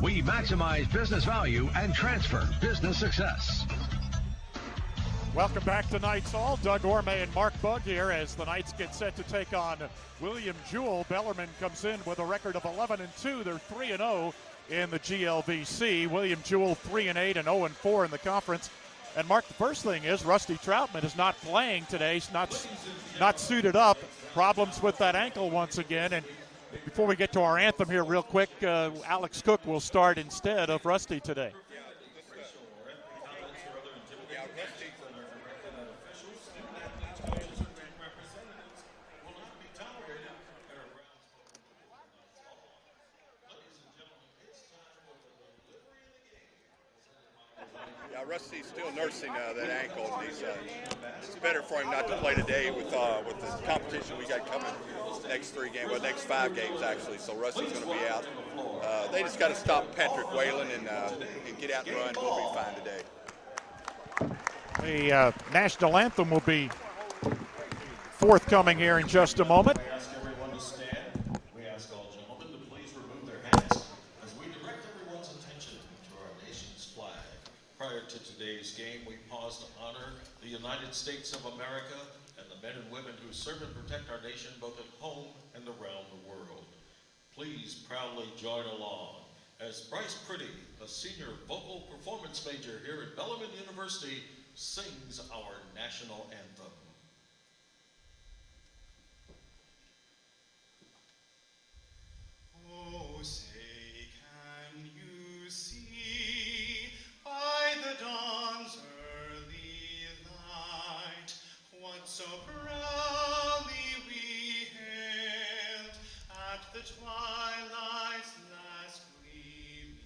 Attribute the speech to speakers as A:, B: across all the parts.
A: We maximize business value and transfer business success.
B: Welcome back to Knights Hall. Doug Orme and Mark Bugg here as the Knights get set to take on William Jewell. Bellarmine comes in with a record of 11-2. They're 3-0 in the GLVC. William Jewell 3-8 and 0-4 in the conference. And Mark, the first thing is Rusty Troutman is not playing today. He's not suited up. Problems with that ankle once again. And before we get to our anthem here real quick, Alex Cook will start instead of Rusty today.
C: Rusty's still nursing that ankle. It's better for him not to play today with the competition we got coming next 5 games actually. So Rusty's going to be out. They just got to stop Patrick Whalen and get out and run. We'll be fine today.
B: The national anthem will be forthcoming here in just a moment.
D: Prior to today's game, we pause to honor the United States of America and the men and women who serve and protect our nation both at home and around the world. Please proudly join along as Bryce Priddy, a senior vocal performance major here at Bellarmine University, sings our national anthem.
E: Oh, say, can you see by the dawn's early light what so proudly we hailed at the twilight's last gleaming,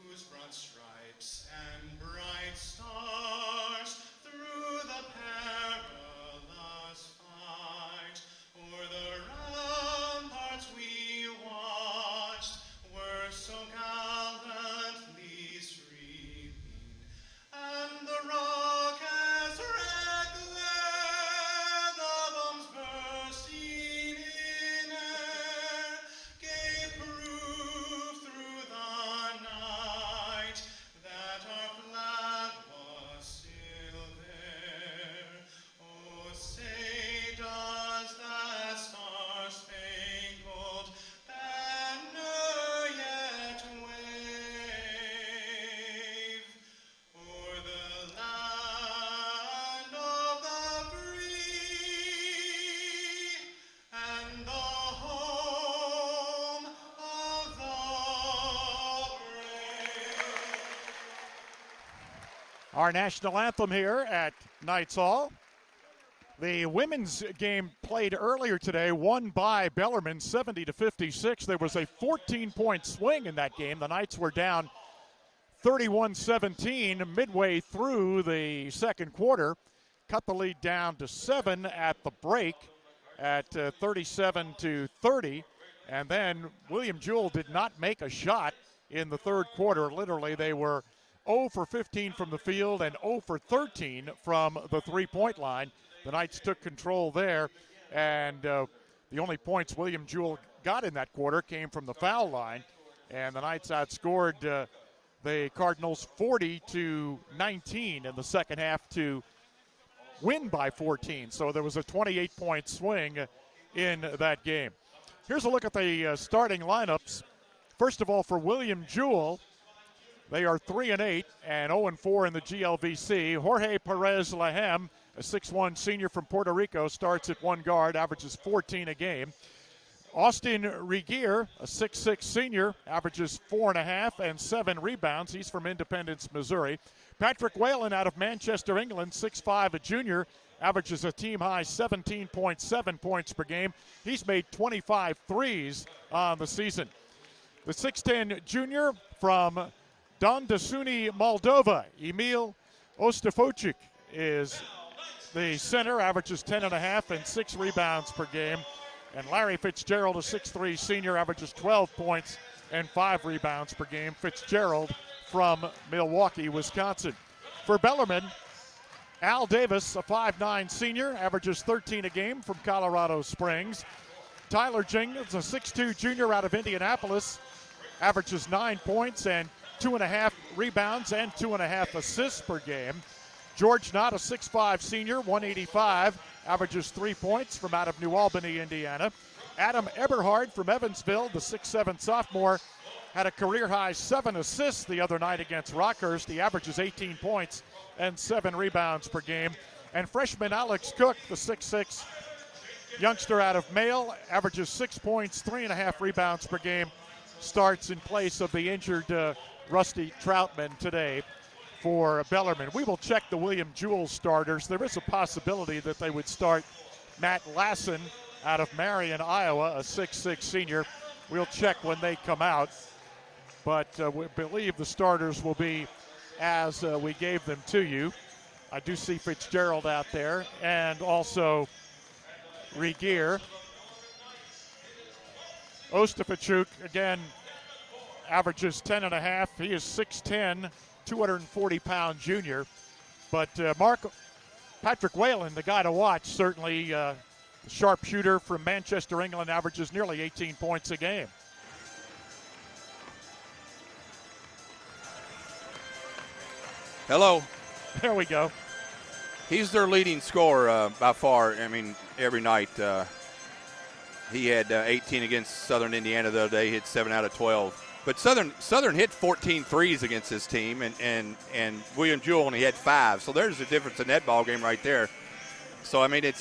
E: whose broad stripes and bright stars through the perilous fight o'er the ramparts we watched were so gallantly streaming, and the rocket's red glare, the bombs bursting in air, gave proof through the night that our flag was still there. Oh, say does that star-spangled banner yet wave o'er the land of the free and the home of the brave?
B: Our national anthem here at Knights Hall. The women's game played earlier today, won by Bellarmine 70-56. There was a 14-point swing in that game. The Knights were down 31-17 midway through the second quarter. Cut the lead down to 7 at the break at 37-30. And then William Jewell did not make a shot in the third quarter. Literally, they were 0 for 15 from the field and 0 for 13 from the three-point line. The Knights took control there, and the only points William Jewell got in that quarter came from the foul line, and the Knights outscored the Cardinals 40-19 in the second half to win by 14. So there was a 28-point swing in that game. Here's a look at the starting lineups. First of all, for William Jewell, they are 3-8 and 0-4 in the GLVC. Jorge Perez-Lahem, a 6'1 senior from Puerto Rico, starts at one guard, averages 14 a game. Austin Regier, a 6'6 senior, averages 4.5 and 7 rebounds. He's from Independence, Missouri. Patrick Whalen out of Manchester, England, 6'5 a junior, averages a team-high 17.7 points per game. He's made 25 threes on the season. The 6'10 junior from Dondasuni, Moldova, Emil Ostafocic is the center, averages 10.5 and 6 rebounds per game. And Larry Fitzgerald, a 6'3 senior, averages 12 points and 5 rebounds per game. Fitzgerald from Milwaukee, Wisconsin. For Bellarmine, Al Davis, a 5'9 senior, averages 13 a game from Colorado Springs. Tyler Jenkins, a 6'2 junior out of Indianapolis, averages 9 points and 2.5 rebounds and 2.5 assists per game. George Knott, a 6'5 senior, 185, averages 3 points from out of New Albany, Indiana. Adam Eberhard from Evansville, the 6'7 sophomore, had a career-high 7 assists the other night against Rockhurst. He averages 18 points and 7 rebounds per game. And freshman Alex Cook, the 6'6 youngster out of Mail, averages 6 points, 3.5 rebounds per game, starts in place of the injured Rusty Troutman today for Bellarmine. We will check the William Jewell starters. There is a possibility that they would start Matt Lassen out of Marion, Iowa, a 6'6 senior. We'll check when they come out. But we believe the starters will be as we gave them to you. I do see Fitzgerald out there, and also Regier. Ostapachuk, again, averages 10.5. He is 6'10", 240-pound junior. But Patrick Whalen, the guy to watch, certainly the sharpshooter from Manchester, England, averages nearly 18 points a game.
C: Hello.
B: There we go.
C: He's their leading scorer by far. I mean, every night. He had 18 against Southern Indiana the other day. He hit 7 out of 12. But Southern hit 14 threes against his team, and William Jewell only had 5. So there's a difference in that ball game right there. So, I mean, it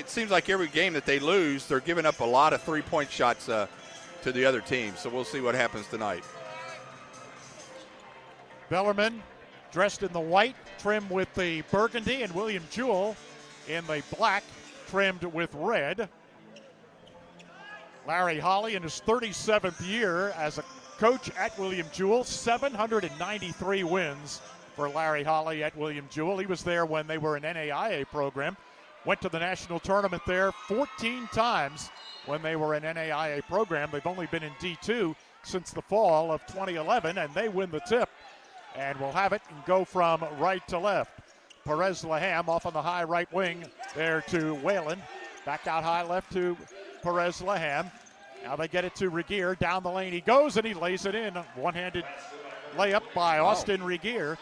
C: seems like every game that they lose, they're giving up a lot of three-point shots to the other team. So we'll see what happens tonight.
B: Bellarmine dressed in the white, trimmed with the burgundy, and William Jewell in the black, trimmed with red. Larry Holly in his 37th year as a coach at William Jewell, 793 wins for Larry Holly at William Jewell. He was there when they were an NAIA program. Went to the national tournament there 14 times when they were an NAIA program. They've only been in D2 since the fall of 2011, and they win the tip. And we'll have it and go from right to left. Perez Laham off on the high right wing there to Whalen. Back out high left to Perez Laham. Now they get it to Regier. Down the lane he goes, and he lays it in. One-handed layup by Austin Regier.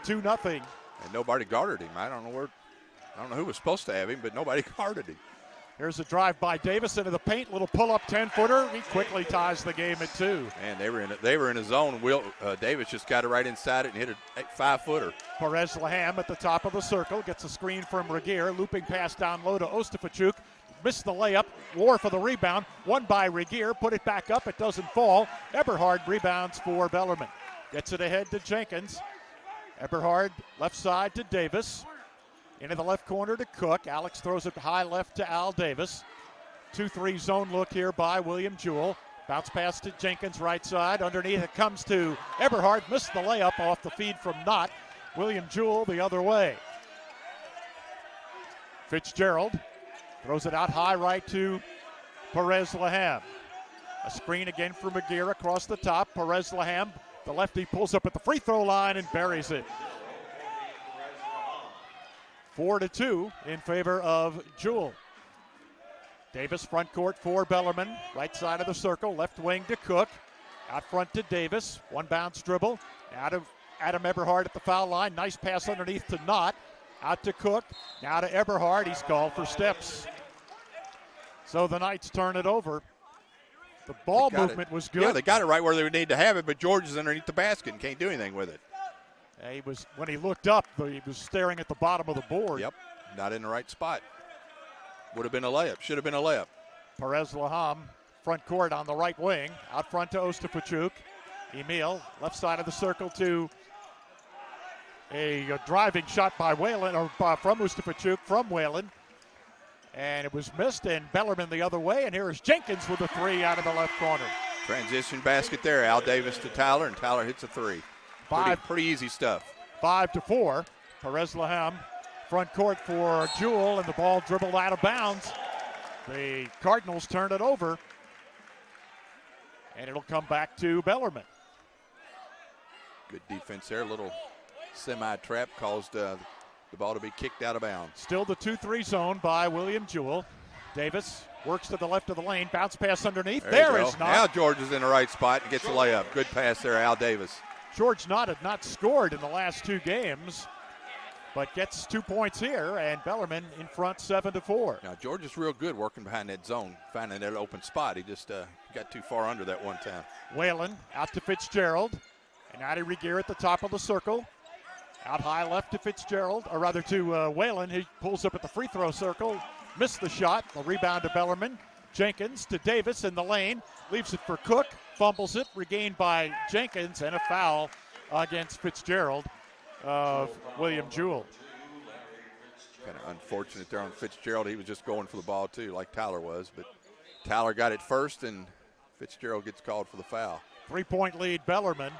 B: 2-0.
C: And nobody guarded him. I don't know who was supposed to have him, but nobody guarded him.
B: Here's a drive by Davis into the paint. Little pull-up 10-footer. He quickly ties the game at 2.
C: And they were in a zone. Davis just got it right inside it and hit a 5-footer.
B: Perez Laham at the top of the circle. Gets a screen from Regier. Looping pass down low to Ostapachuk. Missed the layup. War for the rebound. Won by Regier. Put it back up. It doesn't fall. Eberhard rebounds for Bellarmine. Gets it ahead to Jenkins. Eberhard left side to Davis. Into the left corner to Cook. Alex throws it high left to Al Davis. 2-3 zone look here by William Jewell. Bounce pass to Jenkins right side. Underneath it comes to Eberhard. Missed the layup off the feed from Knott. William Jewell the other way. Fitzgerald throws it out high right to Perez Laham. A screen again from Regier across the top. Perez Laham, the lefty, pulls up at the free throw line and buries it. 4-2 in favor of Jewell. Davis front court for Bellarmine. Right side of the circle, left wing to Cook. Out front to Davis. One bounce dribble. Out of Adam Eberhard at the foul line. Nice pass underneath to Knott. Out to Cook. Now to Eberhard. He's called for steps. So the Knights turn it over. The ball movement was good.
C: Yeah, they got it right where they would need to have it, but George is underneath the basket and can't do anything with it.
B: When he looked up, he was staring at the bottom of the board.
C: Yep, not in the right spot. Would have been a layup. Should have been a layup.
B: Perez Laham, front court on the right wing. Out front to Ostapachuk. Emil, left side of the circle to a driving shot by Whalen, or from Ostapachuk, from Whalen. And it was missed, and Bellarmine the other way. And here is Jenkins with a 3 out of the left corner.
C: Transition basket there. Al Davis to Tyler, and Tyler hits a 3. Pretty easy stuff.
B: 5-4. Perez Laham, front court for Jewell, and the ball dribbled out of bounds. The Cardinals turn it over, and it'll come back to Bellarmine.
C: Good defense there. A little semi-trap caused the ball to be kicked out of bounds.
B: Still the 2-3 zone by William Jewell. Davis works to the left of the lane, bounce pass underneath.
C: There
B: is not.
C: Now George is in the right spot and gets a layup. Good pass there, Al Davis.
B: George Knott had not scored in the last 2 games, but gets 2 points here, and Bellarmine in front 7-4.
C: Now George is real good working behind that zone, finding that open spot. He just got too far under that one time.
B: Whalen out to Fitzgerald, and now to Regier at the top of the circle. Out high left to Fitzgerald, or rather to Whalen. He pulls up at the free throw circle, missed the shot. The rebound to Bellarmine. Jenkins to Davis in the lane, leaves it for Cook, fumbles it, regained by Jenkins, and a foul against Fitzgerald of William Jewell.
C: Kind of unfortunate there on Fitzgerald. He was just going for the ball too, like Tyler was, but Tyler got it first, and Fitzgerald gets called for the foul.
B: 3-point lead, Bellarmine.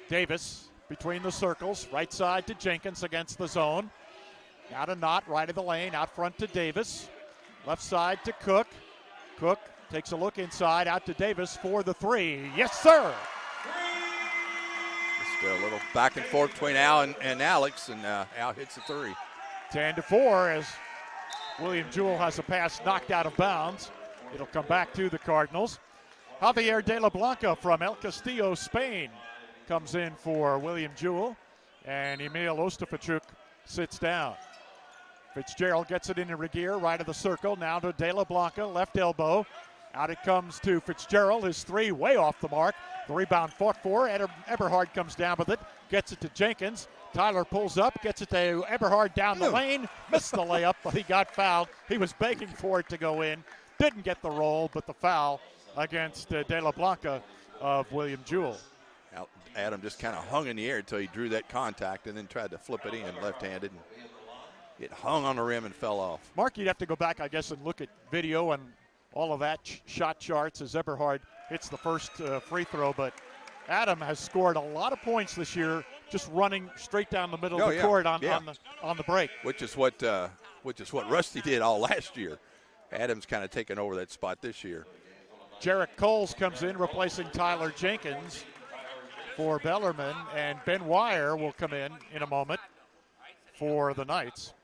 B: Davis between the circles, right side to Jenkins against the zone. Now to Knott, right of the lane, out front to Davis. Left side to Cook. Cook takes a look inside, out to Davis for the 3. Yes, sir!
C: Just a little back and forth between Al and Alex, and Al hits a 3.
B: 10-4 as William Jewell has a pass knocked out of bounds. It'll come back to the Cardinals. Javier de la Blanca from El Castillo, Spain, comes in for William Jewell, and Emil Ostafachuk sits down. Fitzgerald gets it into Regier, right of the circle, now to de la Blanca, left elbow. Out it comes to Fitzgerald, his 3 way off the mark. The rebound fought for, Eberhard comes down with it, gets it to Jenkins. Tyler pulls up, gets it to Eberhard down the lane, missed the layup, but he got fouled. He was begging for it to go in, didn't get the roll, but the foul against de la Blanca of William Jewell.
C: Adam just kind of hung in the air until he drew that contact and then tried to flip it in left-handed. And it hung on the rim and fell off.
B: Mark, you'd have to go back, I guess, and look at video and all of that shot charts as Eberhard hits the first free throw. But Adam has scored a lot of points this year just running straight down the middle of the court on the break.
C: Which is what Rusty did all last year. Adam's kind of taken over that spot this year.
B: Jarek Coles comes in, replacing Tyler Jenkins for Bellarmine, and Ben Wire will come in a moment for the Knights.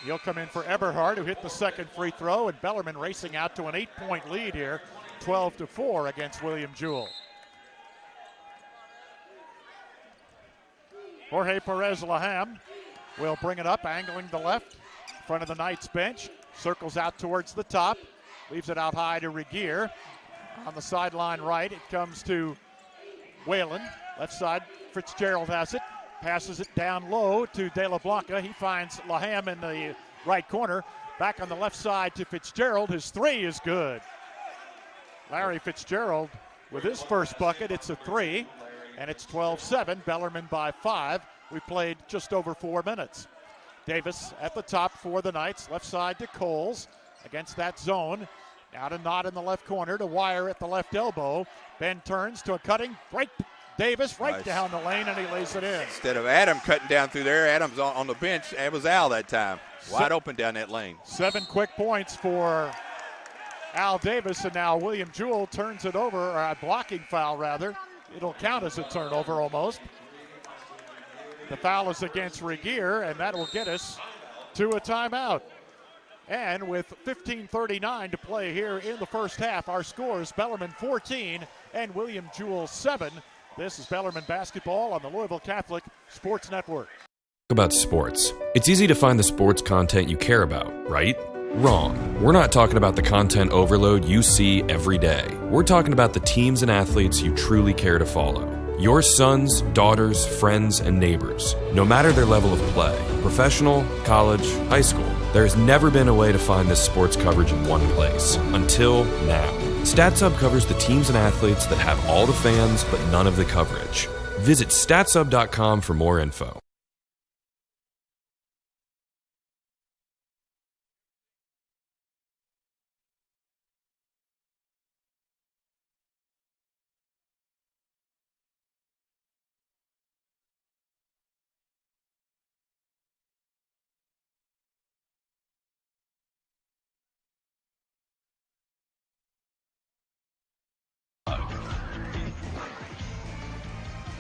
B: He'll come in for Eberhard, who hit the second free throw, and Bellarmine racing out to an 8-point lead here, 12-4 against William Jewell. Jorge Perez-Laham will bring it up, angling the left, in front of the Knights bench, circles out towards the top, leaves it out high to Regier. On the sideline right, it comes to Whalen. Left side, Fitzgerald has it. Passes it down low to De La Blanca. He finds Laham in the right corner. Back on the left side to Fitzgerald. His 3 is good. Larry Fitzgerald with his first bucket. It's a 3, and it's 12-7. Bellarmine by 5. We played just over 4 minutes. Davis at the top for the Knights. Left side to Coles against that zone. Now to Knott in the left corner, to Wire at the left elbow. Ben turns to a cutting break. Davis right down the lane, and he lays it in.
C: Instead of Adam cutting down through there, Adam's on the bench. It was Al that time. Wide open down that lane.
B: 7 quick points for Al Davis, and now William Jewell turns it over, or a blocking foul rather. It'll count as a turnover almost. The foul is against Regier, and that will get us to a timeout. And with 15:39 to play here in the first half, our scores: Bellarmine 14 and William Jewell 7. This is Bellarmine basketball on the Louisville Catholic Sports Network.
F: About sports. It's easy to find the sports content you care about, right? Wrong. We're not talking about the content overload you see every day. We're talking about the teams and athletes you truly care to follow. Your sons, daughters, friends, and neighbors, no matter their level of play, professional, college, high school, there's never been a way to find this sports coverage in one place, until now. StatSub covers the teams and athletes that have all the fans but none of the coverage. Visit statsub.com for more info.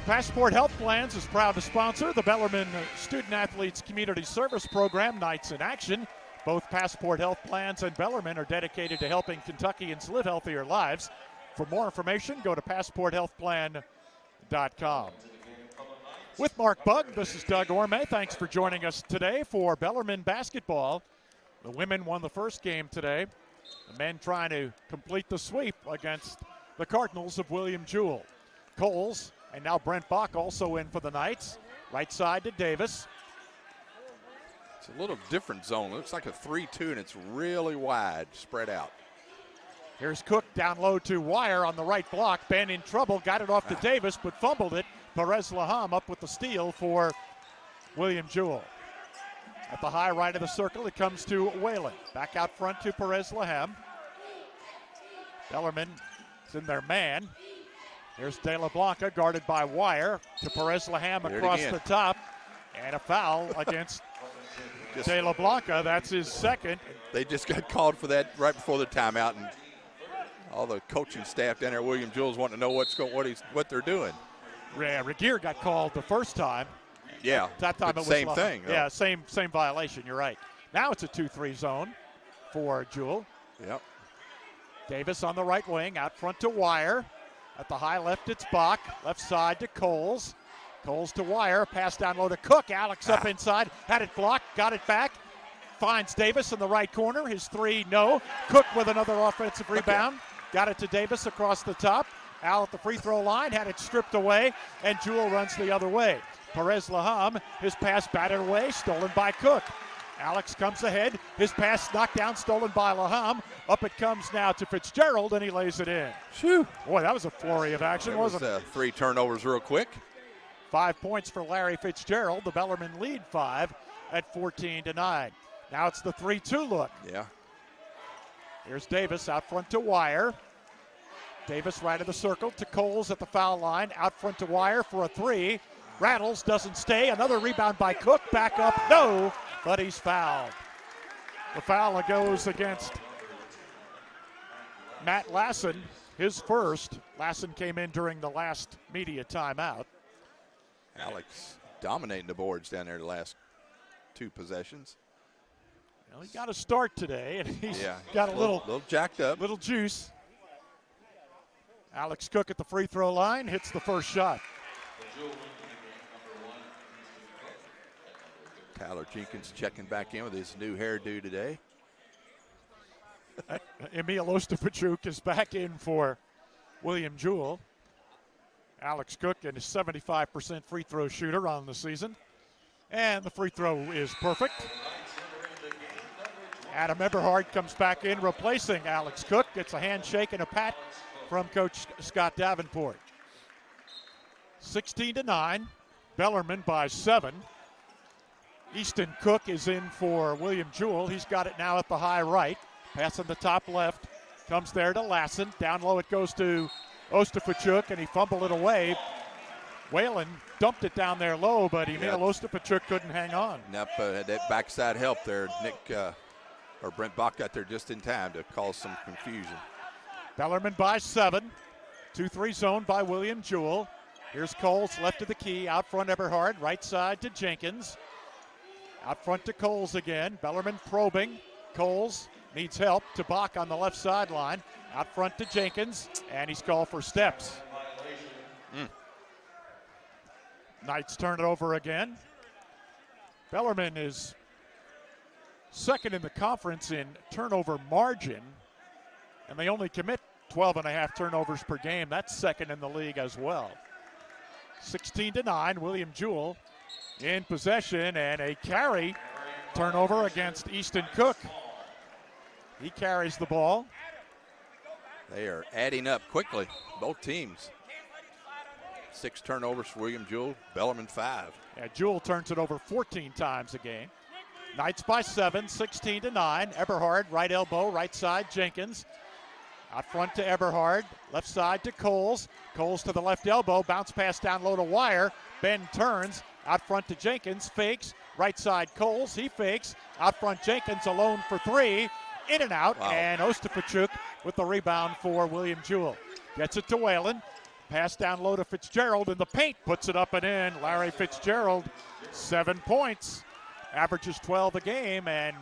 B: Passport Health Plans is proud to sponsor the Bellarmine Student Athletes Community Service Program, Nights in Action. Both Passport Health Plans and Bellarmine are dedicated to helping Kentuckians live healthier lives. For more information, go to passporthealthplan.com. With Mark Bugg, this is Doug Orme. Thanks for joining us today for Bellarmine basketball. The women won the first game today. The men trying to complete the sweep against the Cardinals of William Jewell. Coles and now Brent Bach also in for the Knights. Right side to Davis.
C: It's a little different zone. It looks like a 3-2, and it's really wide, spread out.
B: Here's Cook down low to Wire on the right block. Ben in trouble, got it off to Davis, but fumbled it. Perez Laham up with the steal for William Jewell. At the high right of the circle, it comes to Whalen. Back out front to Perez Laham. Bellarmine is in their man. Here's De La Blanca guarded by Wire to Perez Laham across the top. And a foul against De La Blanca. That's his second.
C: They just got called for that right before the timeout, and all the coaching staff down there at William Jewell's wanting to know what they're doing.
B: Yeah, Regier got called the first time.
C: Yeah,
B: that time it was
C: same thing.
B: Yeah, same violation. You're right. Now it's a 2-3 zone for Jewell.
C: Yep.
B: Davis on the right wing, out front to Wire. At the high left, it's Bach. Left side to Coles. Coles to Wire. Pass down low to Cook. Alex up inside. Had it blocked. Got it back. Finds Davis in the right corner. His three, no. Cook with another offensive rebound. Got it to Davis across the top. Al at the free throw line. Had it stripped away. And Jewell runs the other way. Perez Laham. His pass batted away. Stolen by Cook. Alex comes ahead. His pass knocked down, stolen by Laham. Up it comes now to Fitzgerald, and he lays it in.
C: Shoo.
B: Boy, that was a flurry of action, wasn't it?
C: 3 turnovers real quick.
B: 5 points for Larry Fitzgerald. The Bellarmine lead 5 at 14-9. Now it's the 3-2 look.
C: Yeah.
B: Here's Davis out front to Wire. Davis right of the circle to Coles at the foul line. Out front to Wire for a three. Rattles, doesn't stay. Another rebound by Cook. Back up, no, but he's fouled. The foul goes against Matt Lassen, his first. Lassen came in during the last media timeout.
C: Alex dominating the boards down there the last 2 possessions.
B: Well, he got a start today, and he's got a
C: little jacked up.
B: Little juice. Alex Cook at the free throw line hits the first shot.
C: Tyler Jenkins checking back in with his new hairdo today.
B: Emil Ostapachuk is back in for William Jewell. Alex Cook and his 75% free throw shooter on the season. And the free throw is perfect. Adam Eberhard comes back in replacing Alex Cook. Gets a handshake and a pat from Coach Scott Davenport. 16-9. Bellarmine by 7. Easton Cook is in for William Jewell. He's got it now at the high right. Pass on the top left. Comes there to Lassen. Down low it goes to Ostapachuk, and he fumbled it away. Whalen dumped it down there low, but Emil Ostapachuk couldn't hang on.
C: Nope, had that backside help there. Brent Bach got there just in time to cause some confusion.
B: Bellarmine by 7. 2-3 zone by William Jewell. Here's Coles left of the key. Out front Eberhard. Right side to Jenkins. Out front to Coles again. Bellarmine probing. Coles needs help to Bach on the left sideline. Out front to Jenkins, and he's called for steps. Knights turn it over again. Bellarmine is second in the conference in turnover margin, and they only commit 12.5 turnovers per game. That's second in the league as well. 16-9, William Jewell in possession, and a carry turnover against Easton Cook. He carries the ball.
C: They are adding up quickly, both teams. 6 turnovers for William Jewell, Bellarmine 5.
B: Yeah, Jewell turns it over 14 times a game. Knights by 7, 16-9. Eberhard, right elbow, right side, Jenkins. Out front to Eberhard, left side to Coles. Coles to the left elbow, bounce pass down low to Wire. Ben turns, out front to Jenkins, fakes. Right side Coles, he fakes. Out front Jenkins alone for 3. In and out, and Ostapachuk with the rebound for William Jewell. Gets it to Whalen. Pass down low to Fitzgerald in the paint, puts it up and in. Larry Fitzgerald, 7 points. Averages 12 a game and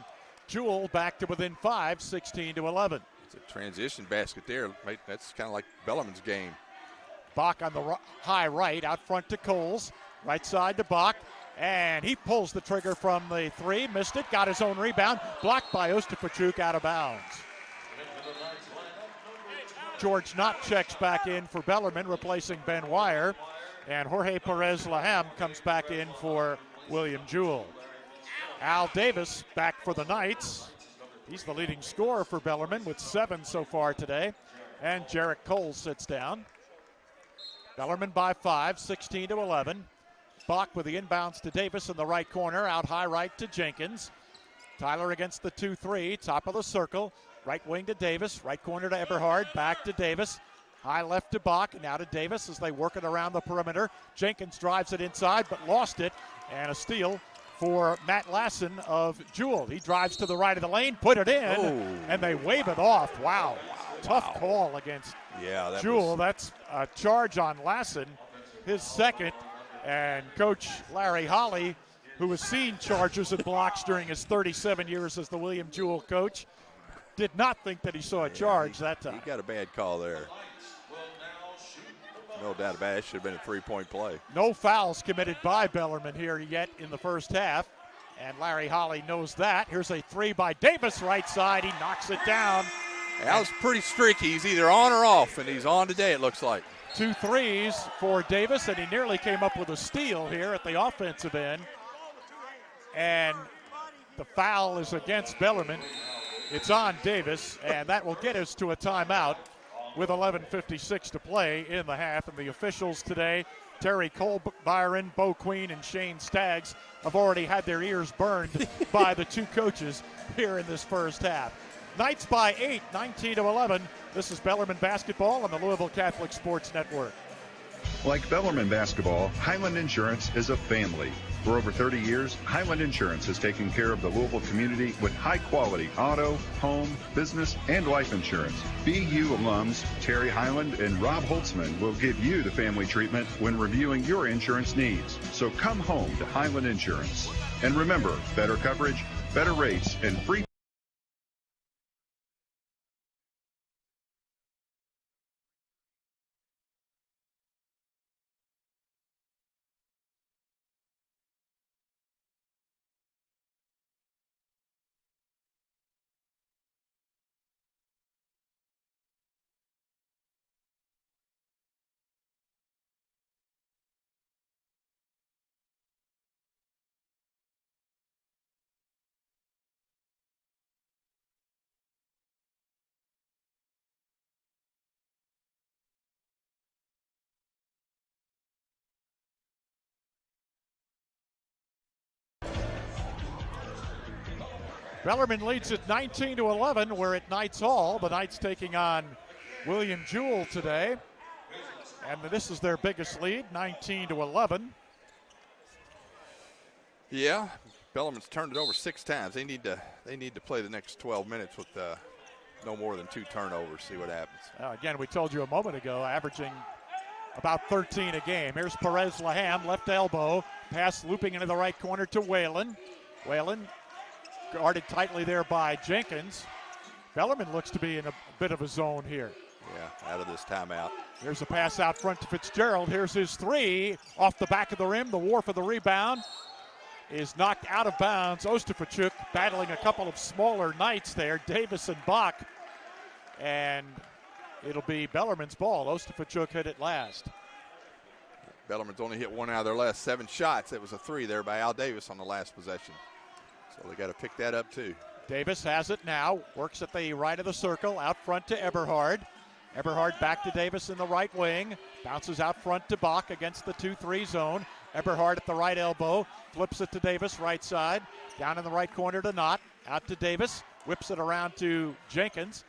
B: Jewell back to within 5, 16-11.
C: It's a transition basket there. That's kind of like Bellarmine's game.
B: Bach on the high right, out front to Coles. Right side to Bach, and he pulls the trigger from the three. Missed it, got his own rebound. Blocked by Ostapachuk, out of bounds. George Knott checks back in for Bellarmine, replacing Ben Wire. And Jorge Perez-Laham comes back in for William Jewell. Al Davis back for the Knights. He's the leading scorer for Bellarmine with 7 so far today. And Jarrett Coles sits down. Bellarmine by 5, 16-11. Bach with the inbounds to Davis in the right corner, out high right to Jenkins. Tyler against the 2-3, top of the circle. Right wing to Davis, right corner to Eberhard, back to Davis. High left to Bach, now to Davis as they work it around the perimeter. Jenkins drives it inside, but lost it. And a steal for Matt Lassen of Jewell. He drives to the right of the lane, put it in, and they wave it off. Wow. Tough call against Jewell. That's a charge on Lassen, his second. And Coach Larry Holly, who has seen charges and blocks during his 37 years as the William Jewell coach, did not think that he saw a charge that time.
C: He got a bad call there. No doubt about it. It should have been a three-point play.
B: No fouls committed by Bellarmine here yet in the first half, and Larry Holly knows that. Here's a three by Davis, right side. He knocks it down.
C: Al's pretty streaky. He's either on or off, and he's on today, it looks like.
B: 2 threes for Davis, and he nearly came up with a steal here at the offensive end. And the foul is against Bellarmine. It's on Davis, and that will get us to a timeout with 11:56 to play in the half. And the officials today, Terry Colbyron, Bo Queen, and Shane Staggs, have already had their ears burned by the two coaches here in this first half. Knights by 8, 19-11. This is Bellarmine basketball on the Louisville Catholic Sports Network.
G: Like Bellarmine basketball, Highland Insurance is a family. For over 30 years, Highland Insurance has taken care of the Louisville community with high-quality auto, home, business, and life insurance. BU alums Terry Highland and Rob Holtzman will give you the family treatment when reviewing your insurance needs. So come home to Highland Insurance. And remember, better coverage, better rates, and free.
B: Bellarmine leads at 19-11. We're at Knights Hall. The Knights taking on William Jewell today. And this is their biggest lead, 19-11.
C: Yeah, Bellarmine's turned it over 6 times. They need to play the next 12 minutes with no more than 2 turnovers, see what happens.
B: Again, we told you a moment ago, averaging about 13 a game. Here's Perez-Laham, left elbow. Pass looping into the right corner to Whalen. Whalen guarded tightly there by Jenkins. Bellarmine looks to be in a bit of a zone here.
C: Yeah, out of this timeout.
B: Here's a pass out front to Fitzgerald. Here's his three. Off the back of the rim. The war for the rebound is knocked out of bounds. Ostapachuk battling a couple of smaller Knights there, Davis and Bach. And it'll be Bellarmine's ball. Ostapachuk hit it last.
C: Bellarmine's only hit 1 out of their last 7 shots. It was a 3 there by Al Davis on the last possession. So they got to pick that up too.
B: Davis has it now, works at the right of the circle, out front to Eberhard. Eberhard back to Davis in the right wing, bounces out front to Bach against the 2-3 zone. Eberhard at the right elbow, flips it to Davis, right side, down in the right corner to Knott, out to Davis, whips it around to Jenkins,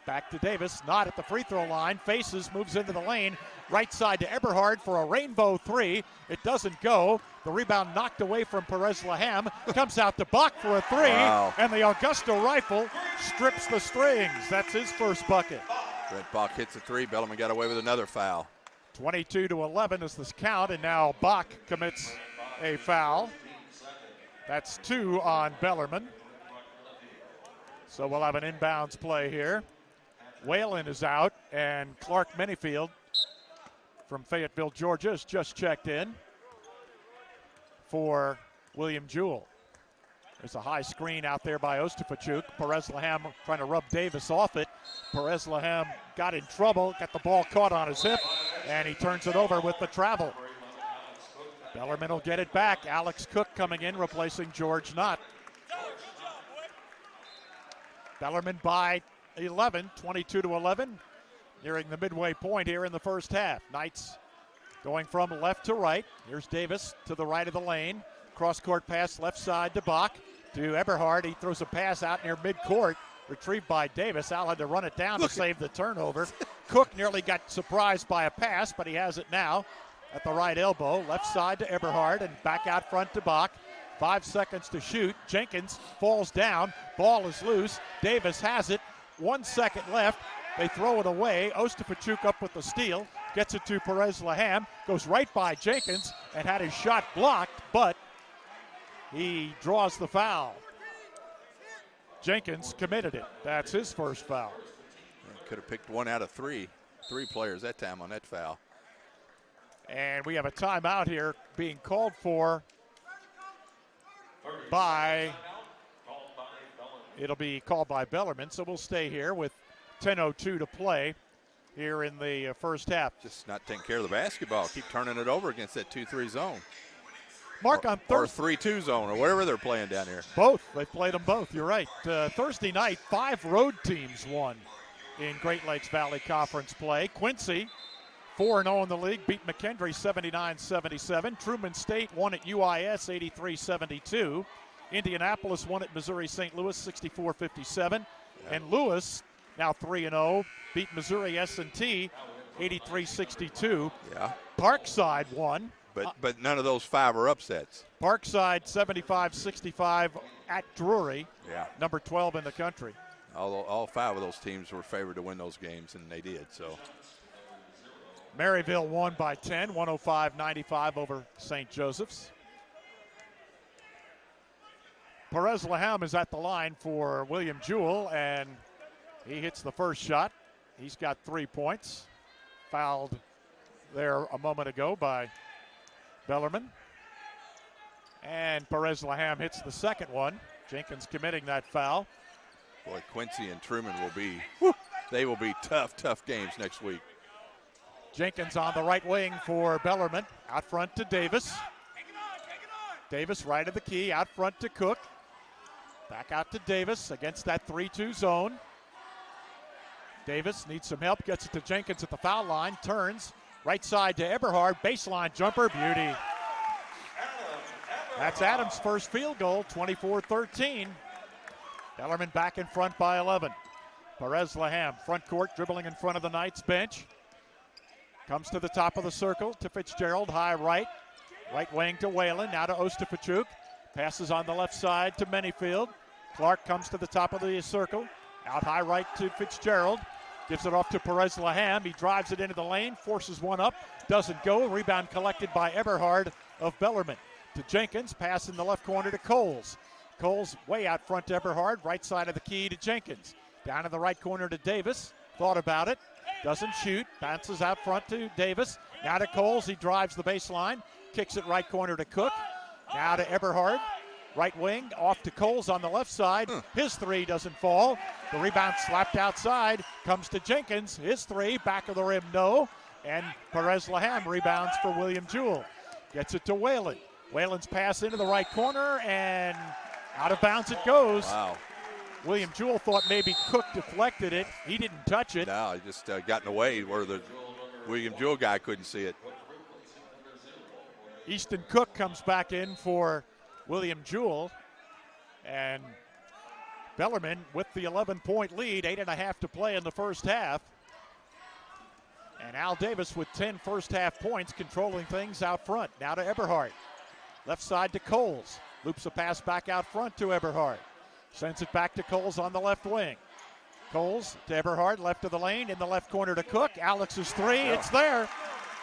B: back to Davis, Knott at the free throw line, faces, moves into the lane, right side to Eberhard for a rainbow 3. It doesn't go. The rebound knocked away from Perez-Laham. Comes out to Bach for a 3.
C: Wow.
B: And the Augusto rifle strips the strings. That's his first bucket.
C: Brett Bach hits a 3. Bellarmine got away with another foul.
B: 22-11 is this count, and now Bach commits a foul. That's 2 on Bellarmine. So we'll have an inbounds play here. Whalen is out, and Clark Minifield from Fayetteville, Georgia, has just checked in for William Jewell. There's a high screen out there by Ostafachuk. Perez Laham trying to rub Davis off it. Perez Laham got in trouble, got the ball caught on his hip, and he turns it over with the travel. Bellarmine will get it back. Alex Cook coming in, replacing George Knott. Bellarmine by 11, 22-11, nearing the midway point here in the first half. Knights going from left to right. Here's Davis to the right of the lane. Cross-court pass left side to Bach. To Eberhard. He throws a pass out near midcourt. Retrieved by Davis. Al had to run it down to save the turnover. Cook nearly got surprised by a pass, but he has it now at the right elbow. Left side to Eberhard and back out front to Bach. 5 seconds to shoot. Jenkins falls down. Ball is loose. Davis has it. 1 second left. They throw it away. Ostafachuk up with the steal. Gets it to Perez Laham. Goes right by Jenkins and had his shot blocked, but he draws the foul. Jenkins committed it. That's his first foul.
C: Could have picked one out of three players that time on that foul.
B: And we have a timeout here being called for by, it'll be called by Bellarmine, so we'll stay here with 10:02 to play here in the first half.
C: Just not taking care of the basketball. Keep turning it over against that 2-3 zone.
B: Mark, on Thursday.
C: Or 3-2 zone, or whatever they're playing down here.
B: Both. They played them both. You're right. Truthsday night, 5 road teams won in Great Lakes Valley Conference play. Quincy, 4-0 in the league, beat McKendree 79-77. Truman State won at UIS 83-72. Indianapolis won at Missouri St. Louis 64-57. And Lewis, now 3-0, beat Missouri S&T 83-62.
C: Yeah.
B: Parkside won.
C: But none of those 5 are upsets.
B: Parkside 75-65 at Drury,
C: Yeah.
B: number 12 in the country.
C: All 5 of those teams were favored to win those games, and they did. So
B: Maryville won by 10, 105-95 over St. Joseph's. Perez Laham is at the line for William Jewell, and he hits the first shot. He's got 3 points. Fouled there a moment ago by Bellarmine. And Perez Laham hits the second one. Jenkins committing that foul.
C: Boy, Quincy and Truman will be tough games next week.
B: Jenkins on the right wing for Bellarmine. Out front to Davis. Davis right of the key, out front to Cook. Back out to Davis against that 3-2 zone. Davis needs some help, gets it to Jenkins at the foul line, turns. Right side to Eberhard, baseline jumper, beauty. That's Adams' first field goal, 24-13. Bellarmine back in front by 11. Perez Laham, front court, dribbling in front of the Knights bench. Comes to the top of the circle to Fitzgerald, high right. Right wing to Whalen, now to Ostafachuk. Passes on the left side to Minifield. Clark comes to the top of the circle. Out high right to Fitzgerald. Gives it off to Perez Laham. He drives it into the lane, forces one up, doesn't go. Rebound collected by Eberhard of Bellarmine. To Jenkins, pass in the left corner to Coles. Coles way out front to Eberhard, right side of the key to Jenkins. Down in the right corner to Davis. Thought about it. Doesn't shoot. Bounces out front to Davis. Now to Coles. He drives the baseline. Kicks it right corner to Cook. Now to Eberhard. Right wing, off to Coles on the left side. His 3 doesn't fall. The rebound slapped outside. Comes to Jenkins. His 3, back of the rim, no. And Perez Laham rebounds for William Jewell. Gets it to Whalen. Whalen's pass into the right corner, and out of bounds it goes.
C: Wow.
B: William Jewell thought maybe Cook deflected it. He didn't touch it.
C: No, he just got in the way where the William Jewell guy couldn't see it.
B: Easton Cook comes back in for William Jewell, and Bellarmine with the 11-point lead, 8.5 to play in the first half. And Al Davis with 10 first half points, controlling things out front. Now to Eberhard. Left side to Coles. Loops a pass back out front to Eberhard. Sends it back to Coles on the left wing. Coles to Eberhard, left of the lane, in the left corner to Cook. Alex's 3, it's there.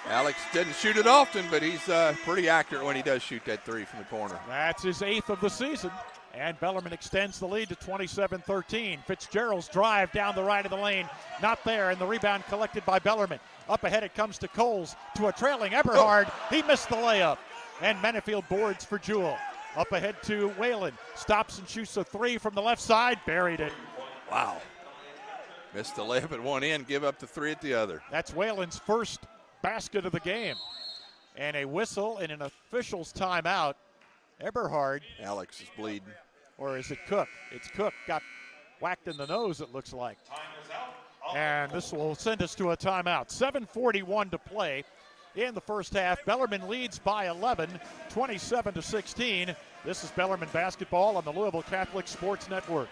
C: Alex didn't shoot it often, but he's pretty accurate when he does shoot that 3 from the corner.
B: That's his 8th of the season. And Bellarmine extends the lead to 27-13. Fitzgerald's drive down the right of the lane, not there, and the rebound collected by Bellarmine. Up ahead it comes to Coles, to a trailing Eberhard. He missed the layup. And Mennefield boards for Jewell. Up ahead to Whalen. Stops and shoots a three from the left side. Buried it.
H: Wow. Missed the layup at one end, give up the three at the other.
B: That's Whalen's first basket of the game. And a whistle and an official's timeout. Eberhard.
H: Alex is bleeding.
B: Or is it Cook? It's Cook. Got whacked in the nose, it looks like. And this will send us to a timeout. 7:41 to play in the first half. Bellarmine leads by 11, 27-16. This is Bellarmine basketball on the Louisville Catholic Sports Network.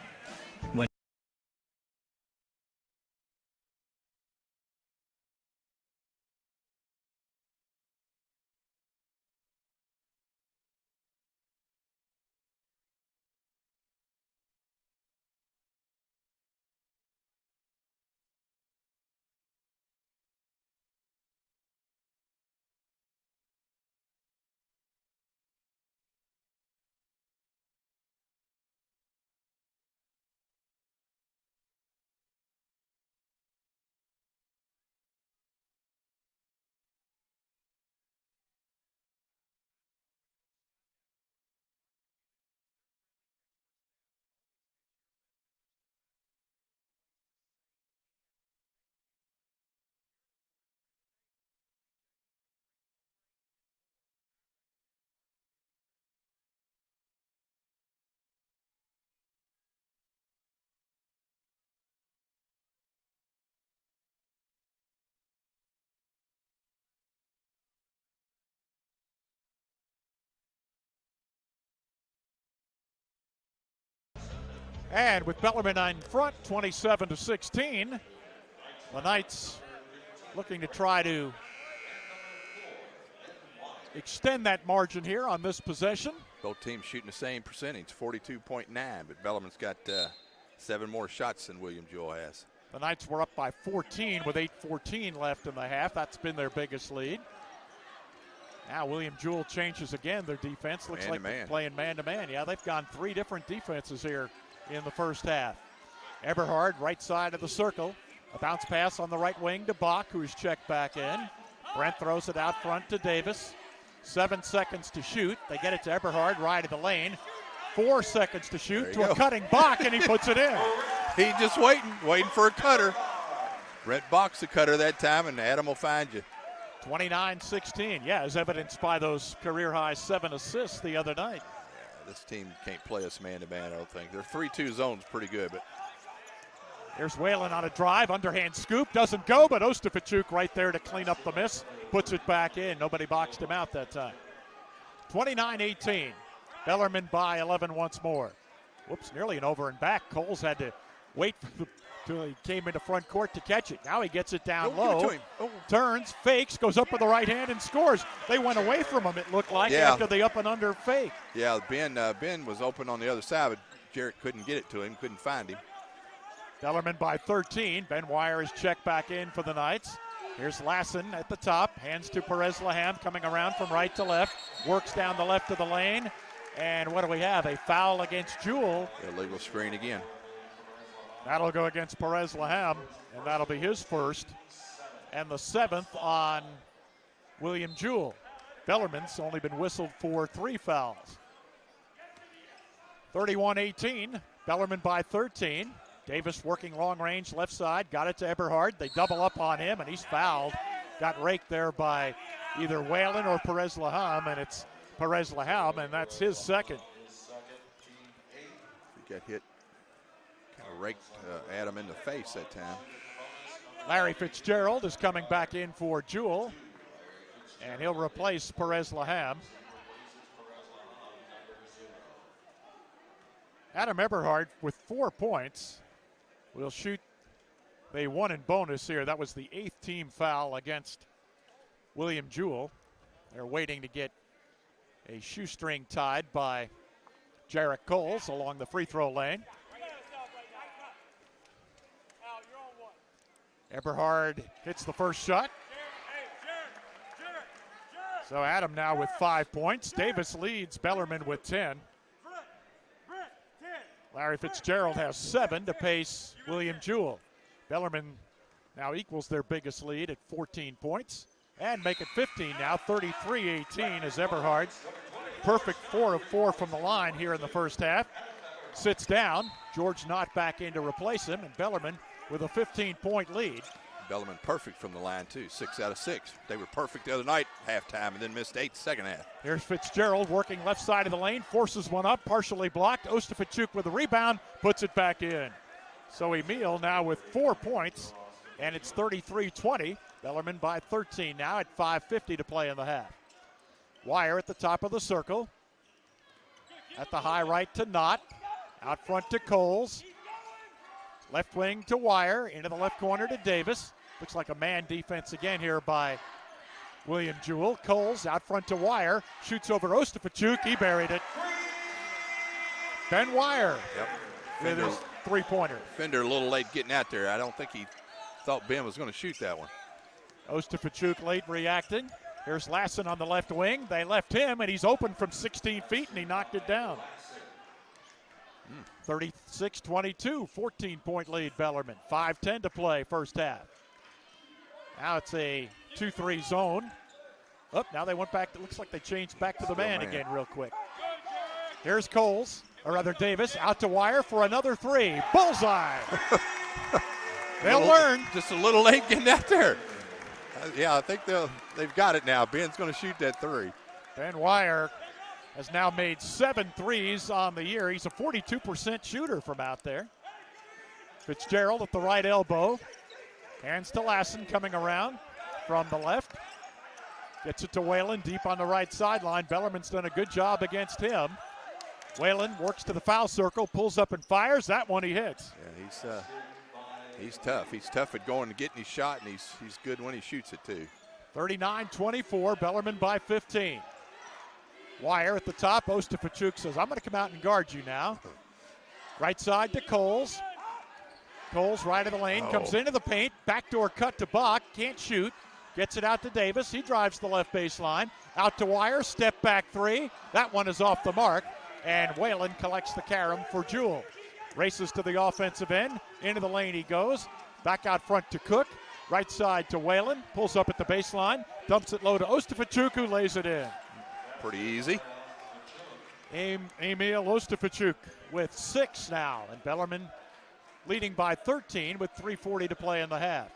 B: And with Bellarmine in front, 27-16, the Knights looking to try to extend that margin here on this possession.
H: Both teams shooting the same percentage, 42.9, but Bellarmine's got 7 more shots than William Jewell has.
B: The Knights were up by 14 with 8:14 left in the half. That's been their biggest lead. Now William Jewell changes again their defense. Looks like they're playing man-to-man. Yeah, they've gone 3 different defenses here in the first half. Eberhard, right side of the circle. A bounce pass on the right wing to Bach, who's checked back in. Brent throws it out front to Davis. 7 seconds to shoot. They get it to Eberhard, right of the lane. 4 seconds to shoot to a cutting Bach, and he puts it in.
H: He's just waiting for a cutter. Brent Bach's the cutter that time, and Adam will find you.
B: 29-16, yeah, as evidenced by those career-high 7 assists the other night.
H: Yeah, this team can't play us man-to-man, I don't think. Their 3-2 zone's pretty good, but
B: here's Whalen on a drive, underhand scoop, doesn't go, but Ostapachuk right there to clean up the miss, puts it back in. Nobody boxed him out that time. 29-18, Bellarmine by 11 once more. Whoops, nearly an over and back. Coles had to wait till he came into front court to catch it. Now he gets it down low, turns, fakes, goes up with the right hand and scores. They went away from him, it looked like, after the up and under fake.
H: Yeah, Ben was open on the other side, but Jarrett couldn't get it to him, couldn't find him.
B: Bellarmine by 13. Ben Wire is checked back in for the Knights. Here's Lassen at the top. Hands to Perez-Laham coming around from right to left. Works down the left of the lane. And what do we have? A foul against Jewell.
H: Illegal screen again.
B: That'll go against Perez-Laham, and that'll be his first. And the 7th on William Jewell. Bellarmine's only been whistled for 3 fouls. 31-18. Bellarmine by 13. Davis working long range left side, got it to Eberhard. They double up on him, and he's fouled. Got raked there by either Whalen or Perez-Laham, and it's Perez-Laham, and that's his second.
H: He got hit, kind of raked Adam in the face that time.
B: Larry Fitzgerald is coming back in for Jewell, and he'll replace Perez-Laham. Adam Eberhard with 4 points. Will shoot. They won in bonus here. That was the 8th team foul against William Jewell. They're waiting to get a shoestring tied by Jarrett Coles along the free throw lane. Eberhard hits the first shot. So Adam now with 5 points. Davis leads Bellarmine with 10. Larry Fitzgerald has 7 to pace William Jewell. Bellarmine now equals their biggest lead at 14 points and make it 15 now, 33-18 as Eberhard, perfect 4 of 4 from the line here in the first half, sits down. George Knott back in to replace him, and Bellarmine with a 15-point lead.
H: Bellarmine perfect from the line, too, 6 out of 6. They were perfect the other night, halftime, and then missed 8 second half.
B: Here's Fitzgerald working left side of the lane, forces one up, partially blocked. Ostafachuk with the rebound, puts it back in. So Emil now with 4 points, and it's 33-20. Bellarmine by 13 now at 5:50 to play in the half. Wire at the top of the circle. At the high right to Knott. Out front to Coles. Left wing to Wire. Into the left corner to Davis. Looks like a man defense again here by William Jewell. Coles out front to Wire. Shoots over Ostafachuk. He buried it. Ben Wire with his three-pointer.
H: Fender a little late getting out there. I don't think he thought Ben was going to shoot that one.
B: Ostafachuk late reacting. Here's Lassen on the left wing. They left him, and he's open from 16 feet, and he knocked it down. 36-22, 14-point lead, Bellarmine. 5:10 to play, first half. Now it's a 2-3 zone. Now they went back. It looks like they changed back to the man again real quick. Here's Coles, or rather Davis, out to Wire for another 3. Bullseye! They'll learn.
H: Just a little late getting out there. Yeah, I think they've got it now. Ben's going to shoot that 3.
B: Ben Wire has now made 7 threes on the year. He's a 42% shooter from out there. Fitzgerald at the right elbow. Hands to Lassen coming around from the left. Gets it to Whalen deep on the right sideline. Bellarmine's done a good job against him. Whalen works to the foul circle, pulls up and fires. That one he hits.
H: Yeah, he's tough. He's tough at going and getting his shot, and he's good when he shoots it too.
B: 39-24, Bellarmine by 15. Wire at the top. Ostafachuk says, I'm going to come out and guard you now. Right side to Coles. Coles right of the lane, comes into the paint. Backdoor cut to Bach, can't shoot. Gets it out to Davis. He drives the left baseline. Out to Wire, step back 3. That one is off the mark. And Whalen collects the carom for Jewell. Races to the offensive end. Into the lane he goes. Back out front to Cook. Right side to Whalen. Pulls up at the baseline. Dumps it low to Ostafachuk, who lays it in.
H: Pretty easy.
B: Emil Ostafachuk with 6 now. And Bellarmine leading by 13 with 3:40 to play in the half.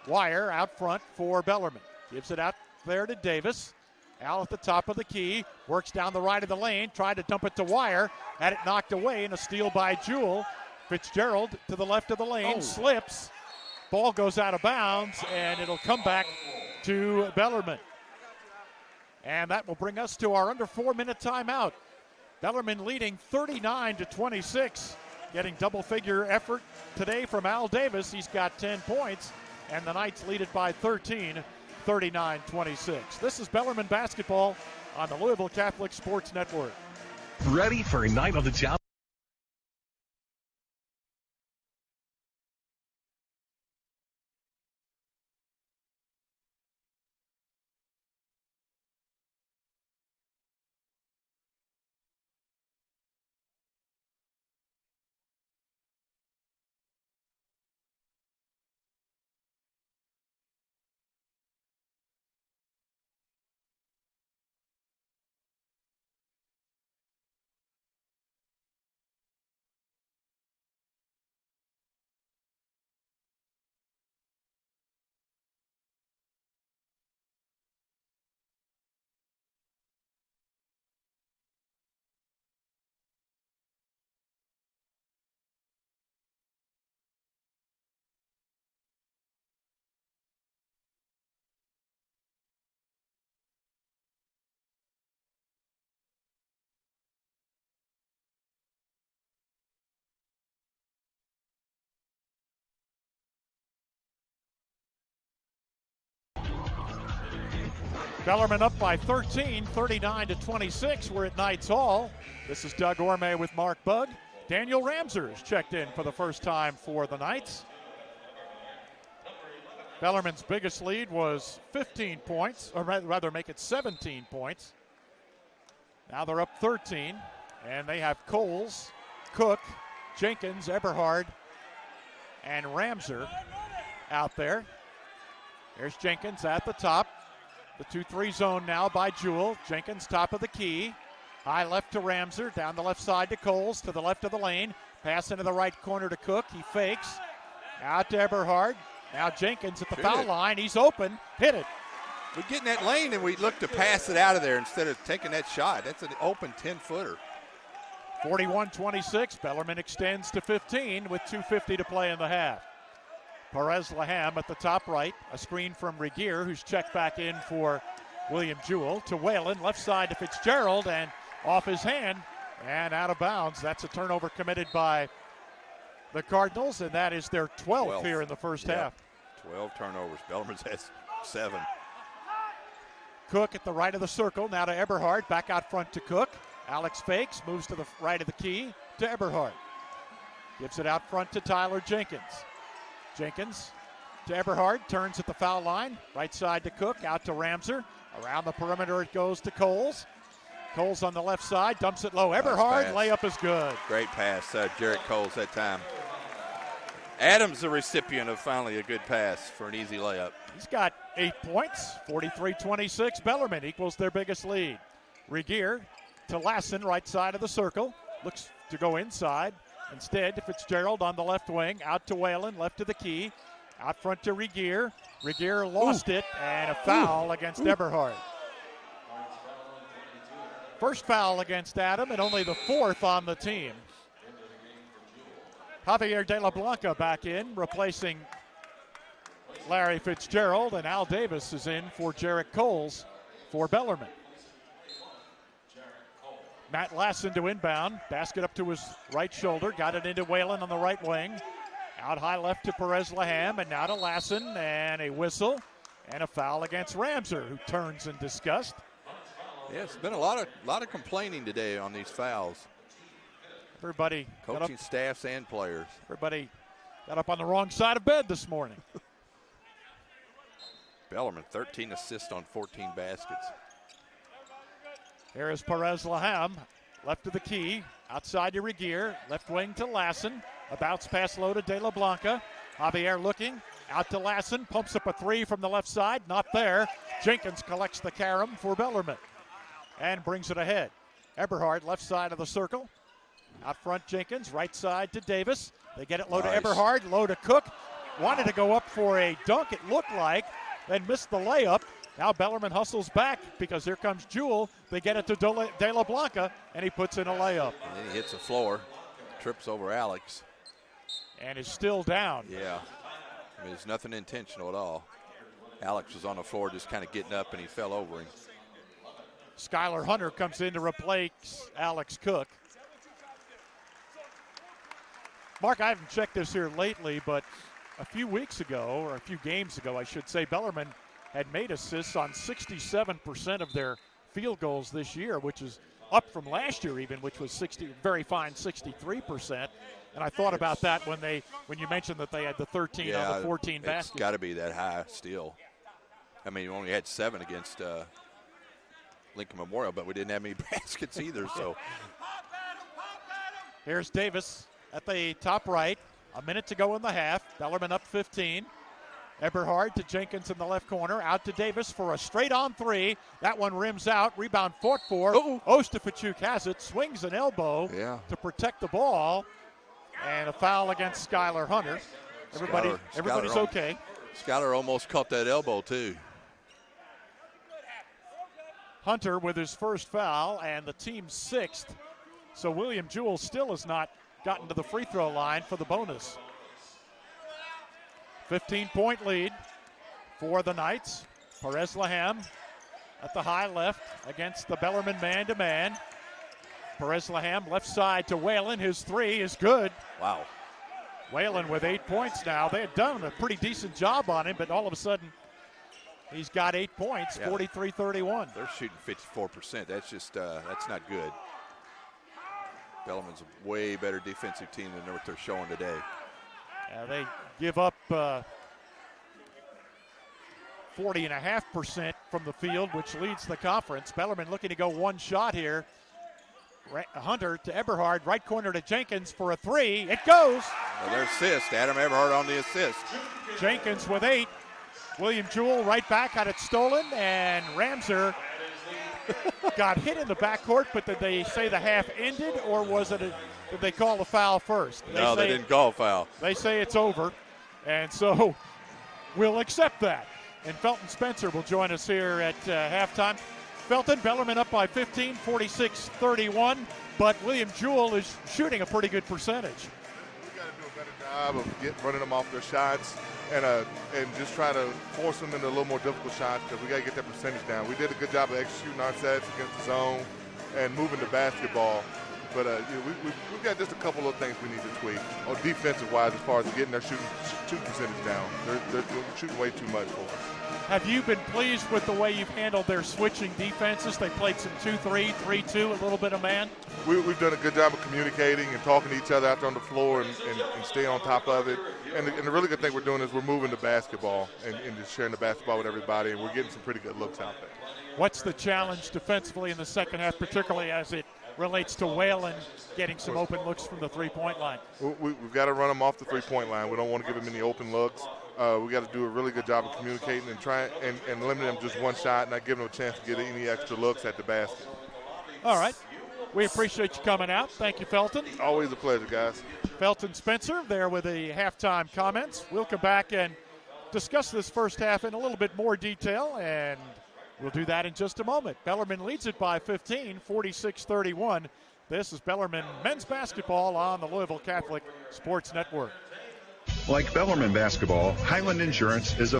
B: Wire out front for Bellarmine. Gives it out there to Davis. Al at the top of the key. Works down the right of the lane. Tried to dump it to Wire. Had it knocked away, and a steal by Jewell. Fitzgerald to the left of the lane. Slips. Ball goes out of bounds, and it'll come back to Bellarmine. And that will bring us to our under 4-minute timeout. Bellarmine leading 39-26. Getting double-figure effort today from Al Davis. He's got 10 points. And the Knights lead it by 13, 39-26. This is Bellarmine basketball on the Louisville Catholic Sports Network.
A: Ready for a night on the job?
B: Bellarmine up by 13, 39-26. We're at Knights Hall. This is Doug Orme with Mark Bugg. Daniel Ramsers checked in for the first time for the Knights. Bellarmine's biggest lead was 15 points, or rather make it 17 points. Now they're up 13, and they have Coles, Cook, Jenkins, Eberhard, and Ramser out there. There's Jenkins at the top. The 2-3 zone now by Jewell. Jenkins top of the key. High left to Ramser. Down the left side to Coles. To the left of the lane. Pass into the right corner to Cook. He fakes. Out to Eberhard. Now Jenkins at the foul line. He's open. Hit it.
H: We get in that lane and we look to pass it out of there instead of taking that shot. That's an open 10-footer.
B: 41-26. Bellarmine extends to 15 with 2:50 to play in the half. Perez Laham at the top right. A screen from Regier, who's checked back in for William Jewell. To Whalen, left side to Fitzgerald, and off his hand and out of bounds. That's a turnover committed by the Cardinals, and that is their 12th here in the first half.
H: 12 turnovers. Bellarmine has 7.
B: Cook at the right of the circle. Now to Eberhard. Back out front to Cook. Alex fakes. Moves to the right of the key to Eberhard. Gives it out front to Tyler Jenkins. Jenkins to Eberhard. Turns at the foul line. Right side to Cook. Out to Ramser. Around the perimeter it goes to Coles. Coles on the left side. Dumps it low. Eberhard. Layup is good.
H: Great pass. Jarrett Coles that time. Adams the recipient of finally a good pass for an easy layup.
B: He's got 8 points. 43-26. Bellarmine equals their biggest lead. Regier to Lassen, right side of the circle. Looks to go inside. Instead, Fitzgerald on the left wing. Out to Whalen, left to the key. Out front to Regier. Regier lost it, and a foul against Eberhard. First foul against Adam, and only the 4th on the team. Javier De La Blanca back in, replacing Larry Fitzgerald, and Al Davis is in for Jarrett Coles for Bellarmine. Matt Lassen to inbound. Basket up to his right shoulder. Got it into Whalen on the right wing. Out high left to Perez Laham, and now to Lassen, and a whistle and a foul against Ramser, who turns in disgust.
H: Yeah, it's been a lot of complaining today on these fouls.
B: Everybody,
H: coaching staffs and players.
B: Everybody got up on the wrong side of bed this morning.
H: Bellarmine, 13 assists on 14 baskets.
B: Here is Perez Laham, left of the key, outside to Regier, left wing to Lassen. A bounce pass low to De La Blanca. Javier looking, out to Lassen, pumps up a 3 from the left side, not there. Jenkins collects the carom for Bellarmine and brings it ahead. Eberhard, left side of the circle. Out front, Jenkins, right side to Davis. They get it low to Eberhard, low to Cook. Wanted to go up for a dunk, it looked like, then missed the layup. Now Bellarmine hustles back because here comes Jewell. They get it to De La Blanca, and he puts in a layup.
H: And then he hits the floor, trips over Alex.
B: And is still down.
H: Yeah, I mean, it's nothing intentional at all. Alex was on the floor just kind of getting up, and he fell over him.
B: Skylar Hunter comes in to replace Alex Cook. Mark, I haven't checked this here lately, but a few weeks ago, or a few games ago, I should say, Bellarmine had made assists on 67% of their field goals this year, which is up from last year even, which was very fine 63%. And I thought about that when you mentioned that they had the 13 on the 14 baskets.
H: It's got to be that high still. I mean, we only had 7 against Lincoln Memorial, but we didn't have any baskets either. So
B: here's Davis at the top right. A minute to go in the half. Bellarmine up 15. Eberhard to Jenkins in the left corner. Out to Davis for a straight-on 3. That one rims out. Rebound fought for. Ostapachuk has it. Swings an elbow to protect the ball. And a foul against Skylar Hunter. Everybody's okay.
H: Skylar almost caught that elbow, too.
B: Hunter with his first foul and the team's 6th. So William Jewell still has not gotten to the free throw line for the bonus. 15-point lead for the Knights. Perez Laham at the high left against the Bellarmine man-to-man. Perez Laham left side to Whalen. His 3 is good.
H: Wow.
B: Whalen with 8 points now. They had done a pretty decent job on him, but all of a sudden he's got 8 points, 43-31.
H: They're shooting 54%. That's just that's not good. Bellarmine's a way better defensive team than what they're showing today.
B: They give up 40.5% from the field, which leads the conference. Bellarmine looking to go one shot here Hunter to Eberhard, right corner to Jenkins for a three. It goes.
H: Well, their assist. Adam Eberhard on the assist.
B: Jenkins with 8. William Jewell right back, had it stolen, and Ramser got hit in the backcourt, but did they say the half ended, or was it did they call the foul first?
H: They didn't call a foul.
B: They say it's over, and so we'll accept that. And Felton Spencer will join us here at halftime. Felton, Bellarmine up by 15, 46-31, but William Jewell is shooting a pretty good percentage.
I: We got to do a better job of running them off their shots and just try to force them into a little more difficult shots because we got to get that percentage down. We did a good job of executing our sets against the zone and moving the basketball. But we've got just a couple of things we need to tweak, or defensive-wise, as far as getting their shooting percentage down. They're shooting way too much for us.
B: Have you been pleased with the way you've handled their switching defenses? They played some 2-3, 3-2, a little bit of man.
I: We've done a good job of communicating and talking to each other out there on the floor and staying on top of it. And the really good thing we're doing is we're moving the basketball and just sharing the basketball with everybody, and we're getting some pretty good looks out there.
B: What's the challenge defensively in the second half, particularly as it relates to Whalen getting some open looks from the three-point line?
I: We've got to run them off the three-point line. We don't want to give them any open looks. We got to do a really good job of communicating and trying and limiting them just one shot, not giving them a chance to get any extra looks at the basket.
B: All right. We appreciate you coming out. Thank you, Felton.
I: Always a pleasure, guys.
B: Felton Spencer there with the halftime comments. We'll come back and discuss this first half in a little bit more detail, and we'll do that in just a moment. Bellarmine leads it by 15, 46-31. This is Bellarmine men's basketball on the Louisville Catholic Sports Network.
G: Like Bellarmine basketball, Highland Insurance is a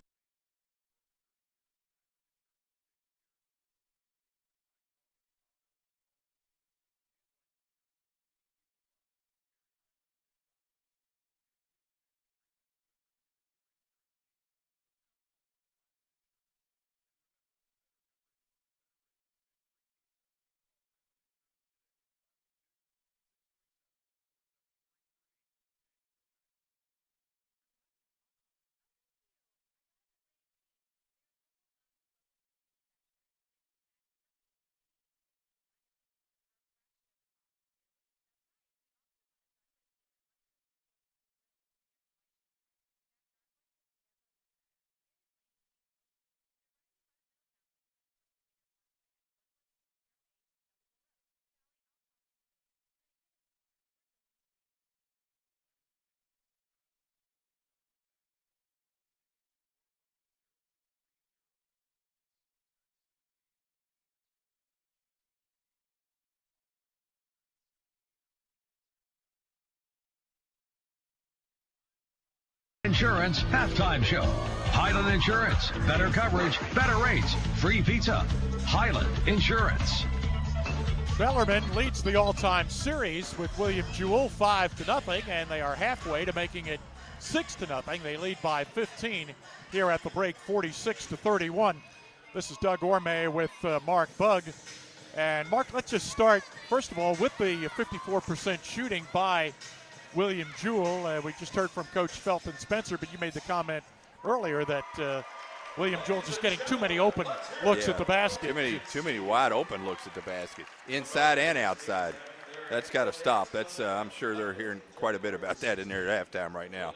A: Insurance halftime show. Highland Insurance. Better coverage, better rates, free pizza. Highland Insurance.
B: Bellarmine leads the all-time series with William Jewell 5-0, and they are halfway to making it 6-0. They lead by 15 here at the break, 46-31. This is Doug Orme with Mark Bugg. And Mark, let's just start, first of all, with the 54% shooting by William Jewell. We just heard from Coach Felton Spencer, but you made the comment earlier that William Jewell just getting too many open looks at the basket.
H: Too many wide open looks at the basket, inside and outside. That's got to stop. That's I'm sure they're hearing quite a bit about that in their halftime right now.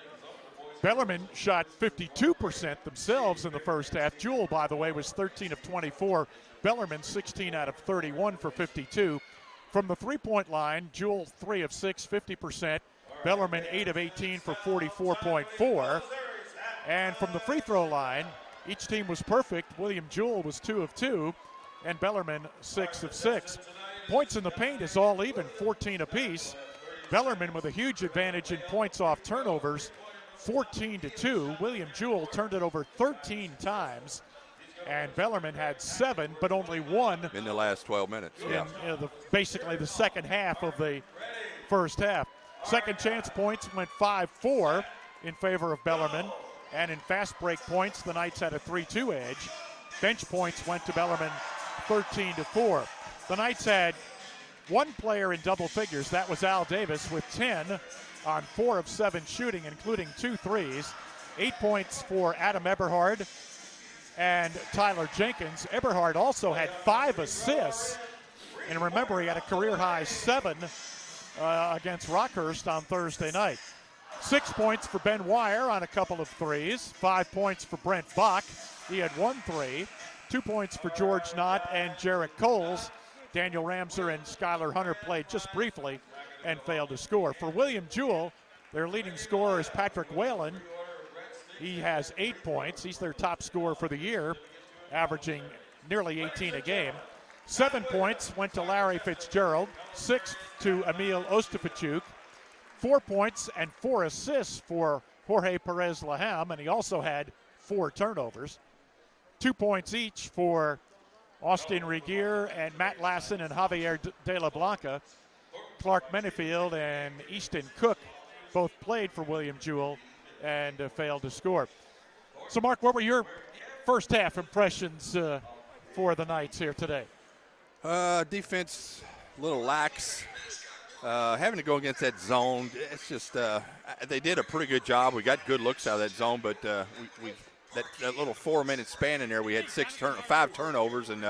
B: Bellarmine shot 52% themselves in the first half. Jewell, by the way, was 13 of 24. Bellarmine 16 out of 31 for 52. From the three-point line, Jewell 3 of 6, 50%. Bellarmine 8 of 18 for 44.4. And from the free throw line, each team was perfect. William Jewell was 2 of 2, and Bellarmine 6 of 6. Points in the paint is all even, 14 apiece. Bellarmine with a huge advantage in points off turnovers, 14-2. William Jewell turned it over 13 times, and Bellarmine had 7, but only 1
H: in the last 12 minutes.
B: In basically the second half of the first half. Second chance points went 5-4 in favor of Bellarmine, and in fast break points, the Knights had a 3-2 edge. Bench points went to Bellarmine 13-4. The Knights had one player in double figures. That was Al Davis with 10 on 4 of 7 shooting, including 2 threes. 8 points for Adam Eberhard and Tyler Jenkins. Eberhard also had 5 assists And remember, he had a career-high 7 against Rockhurst on Thursday night. 6 points for Ben Wire on a couple of threes. 5 points for Brent Bach. He had 1 3. 2 points for George Knott and Jarrett Coles. Daniel Ramser and Skylar Hunter played just briefly and failed to score. For William Jewell, their leading scorer is Patrick Whalen. He has 8 points. He's their top scorer for the year, averaging nearly 18 a game. 7 points went to Larry Fitzgerald. 6 to Emil Ostapachuk. 4 points and 4 assists for Jorge Perez Laham, and he also had 4 turnovers. 2 points each for Austin Regier and Matt Lassen and Javier De La Blanca. Clark Menefield and Easton Cook both played for William Jewell and failed to score. So, Mark, what were your first half impressions for the Knights here today?
H: Defense, a little lax. Having to go against that zone, it's just they did a pretty good job. We got good looks out of that zone, but we that little 4-minute span in there, we had 5 turnovers, and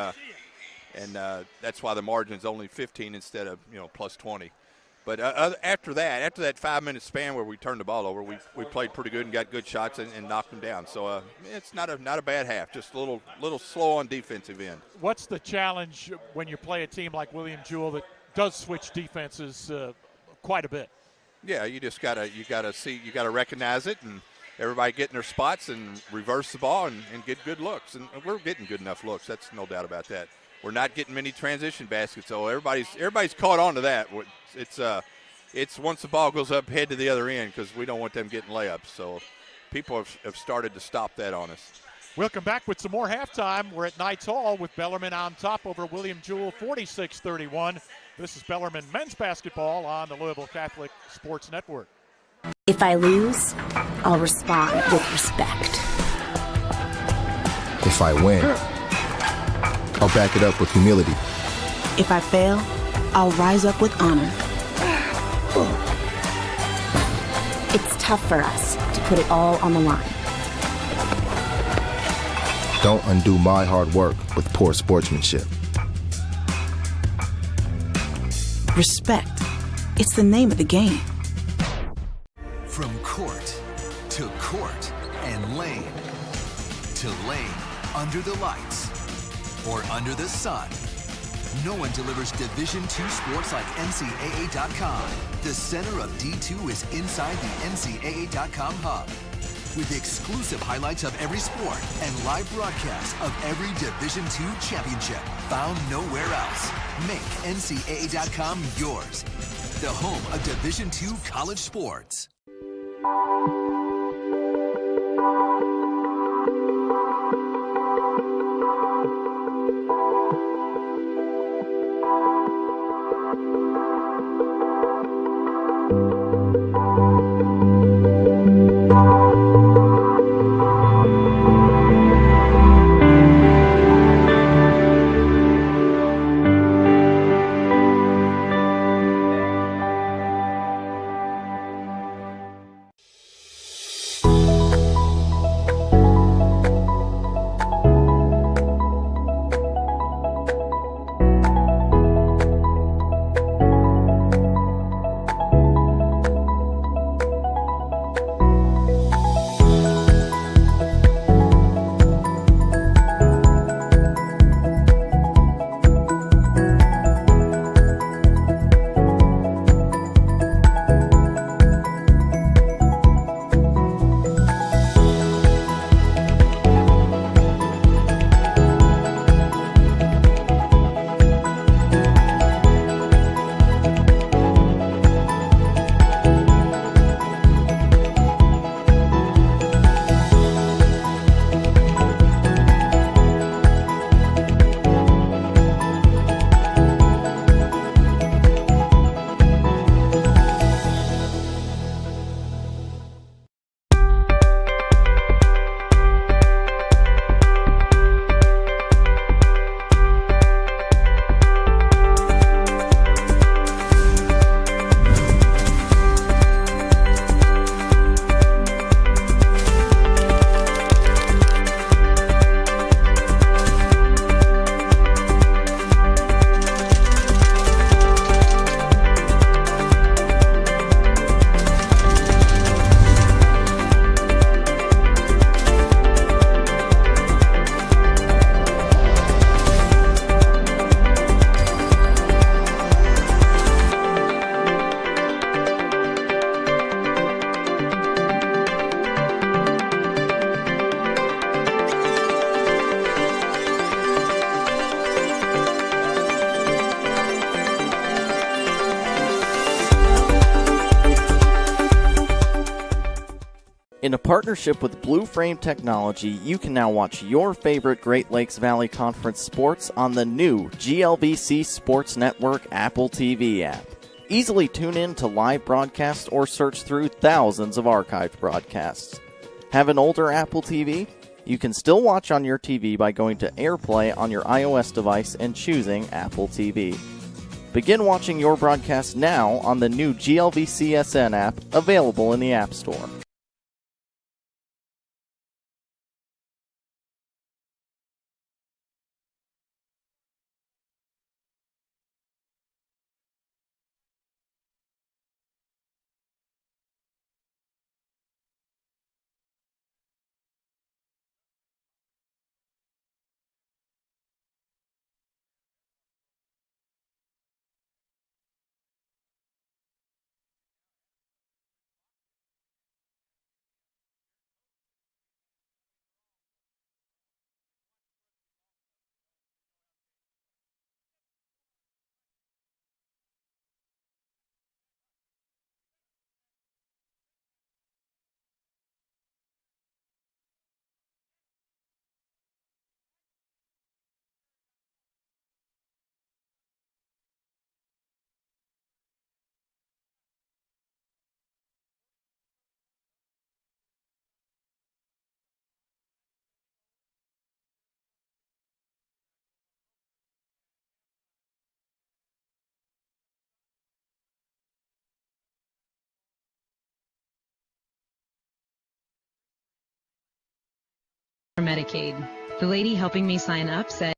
H: that's why the margin's only 15 instead of plus 20. But after that 5-minute span where we turned the ball over, we played pretty good and got good shots and knocked them down. So it's not a bad half, just a little slow on defensive end. What's
B: the challenge when you play a team like William Jewell that does switch defenses quite a bit?
H: Yeah, you gotta recognize it, and everybody get in their spots and reverse the ball and get good looks. And we're getting good enough looks. That's no doubt about that. We're not getting many transition baskets, so everybody's caught on to that. It's once the ball goes up, head to the other end, because we don't want them getting layups. So people have started to stop that on us.
B: We'll come back with some more halftime. We're at Knights Hall with Bellarmine on top over William Jewell, 46-31. This is Bellarmine men's basketball on the Louisville Catholic Sports Network.
J: If I lose, I'll respond with respect.
K: If I win, I'll back it up with humility.
J: If I fail, I'll rise up with honor. It's tough for us to put it all on the line.
K: Don't undo my hard work with poor sportsmanship.
J: Respect. It's the name of the game.
L: From court to court and lane to lane, under the lights or under the sun, no one delivers Division II sports like NCAA.com. The center of D2 is inside the NCAA.com hub, with exclusive highlights of every sport and live broadcasts of every Division II championship found nowhere else. Make NCAA.com yours, the home of Division II college sports.
M: In a partnership with Blue Frame Technology, you can now watch your favorite Great Lakes Valley Conference sports on the new GLVC Sports Network Apple TV app. Easily tune in to live broadcasts or search through thousands of archived broadcasts. Have an older Apple TV? You can still watch on your TV by going to AirPlay on your iOS device and choosing Apple TV. Begin watching your broadcast now on the new GLVCSN app available in the App Store.
N: For Medicaid. The lady helping me sign up said,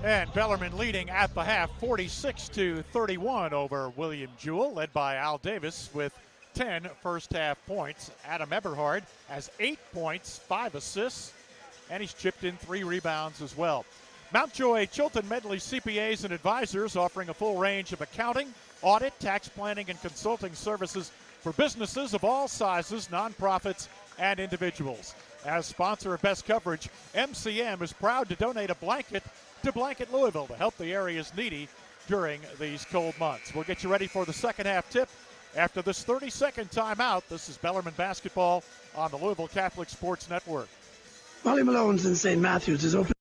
B: And Bellarmine leading at the half, 46-31 over William Jewell, led by Al Davis with 10 first-half points. Adam Eberhard has 8 points, 5 assists, and he's chipped in 3 rebounds as well. Mountjoy Chilton Medley CPAs and Advisors, offering a full range of accounting, audit, tax planning, and consulting services for businesses of all sizes, nonprofits, and individuals. As sponsor of Best Coverage, MCM is proud to donate a blanket to Blanket Louisville to help the area's needy during these cold months. We'll get you ready for the second half tip after this 30-second timeout. This is Bellarmine basketball on the Louisville Catholic Sports Network.
O: Molly Malone's in St. Matthews is open.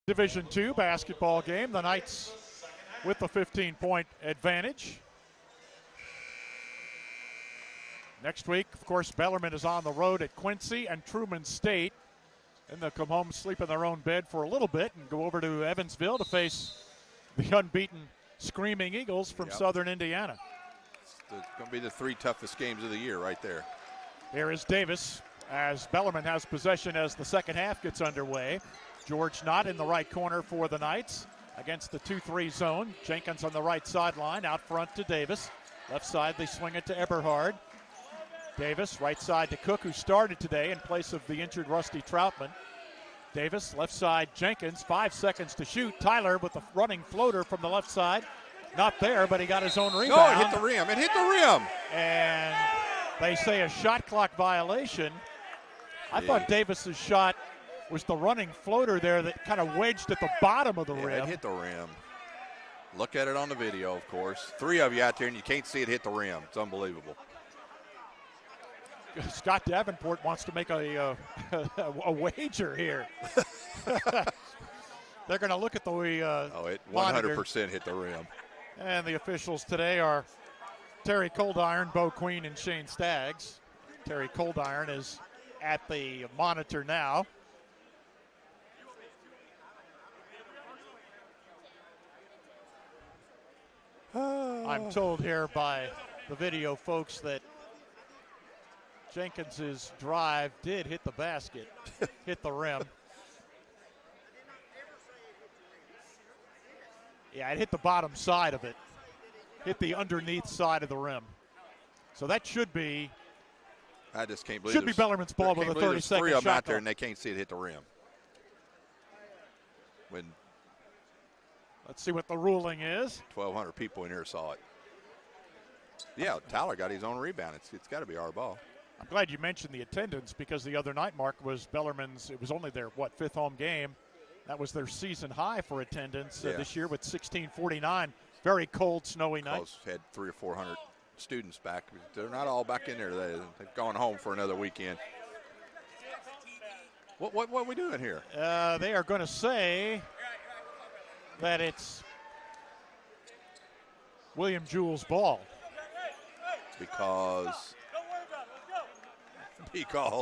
B: Division II basketball game. The Knights with the 15-point advantage. Next week, of course, Bellarmine is on the road at Quincy and Truman State. Then they'll come home, sleep in their own bed for a little bit, and go over to Evansville to face the unbeaten Screaming Eagles from Southern Indiana.
H: It's going to be the 3 toughest games of the year right there.
B: Here is Davis as Bellarmine has possession as the second half gets underway. George Knott in the right corner for the Knights against the 2-3 zone. Jenkins on the right sideline, out front to Davis. Left side, they swing it to Eberhard. Davis, right side to Cook, who started today in place of the injured Rusty Troutman. Davis, left side, Jenkins, 5 seconds to shoot. Tyler with the running floater from the left side. Not there, but he got his own rebound.
H: No, it hit the rim. It hit the rim.
B: And they say a shot clock violation. I thought Davis's shot was the running floater there that kind of wedged at the bottom of the rim.
H: It hit the rim. Look at it on the video, of course. 3 of you out there, and you can't see it hit the rim. It's unbelievable.
B: Scott Davenport wants to make a wager here. They're going to look at the
H: it 100% hit the rim.
B: And the officials today are Terry Coldiron, Bo Queen, and Shane Staggs. Terry Coldiron is at the monitor now. I'm told here by the video folks that Jenkins's drive did hit the basket, hit the rim. Yeah, it hit the bottom side of it. Hit the underneath side of the rim. So that should be.
H: I just can't believe
B: should be Bellarmine's ball with a 30-second shot.
H: 3 of them out there and they can't see it hit the rim. When
B: let's see what the ruling is.
H: 1,200 people in here saw it. Yeah, Tyler got his own rebound. It's got to be our ball.
B: I'm glad you mentioned the attendance because the other night, Mark, was Bellarmine's. It was only their, 5th home game. That was their season high for attendance this year with 1,649. Very cold, snowy night.
H: Had 300 or 400 students back. They're not all back in there today. They've gone home for another weekend. What are we doing here?
B: They are going to say that it's William Jewell's ball.
H: Because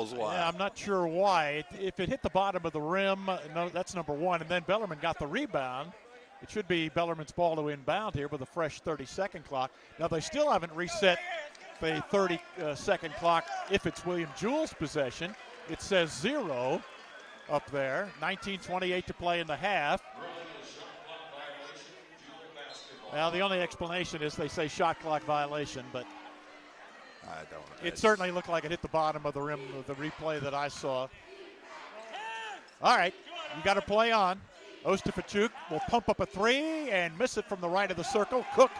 H: why?
B: Yeah, I'm not sure why. If it hit the bottom of the rim, no, that's number one. And then Bellarmine got the rebound. It should be Bellarmine's ball to inbound here with a fresh 30-second clock. Now, they still haven't reset the 30-second clock if it's William Jewell's possession. It says 0 up there. 19:28 to play in the half. Well, the only explanation is they say shot clock violation, but
H: I don't know.
B: It certainly looked like it hit the bottom of the rim of the replay that I saw. All right, you got to play on. Ostafachuk will pump up a 3 and miss it from the right of the circle. Cook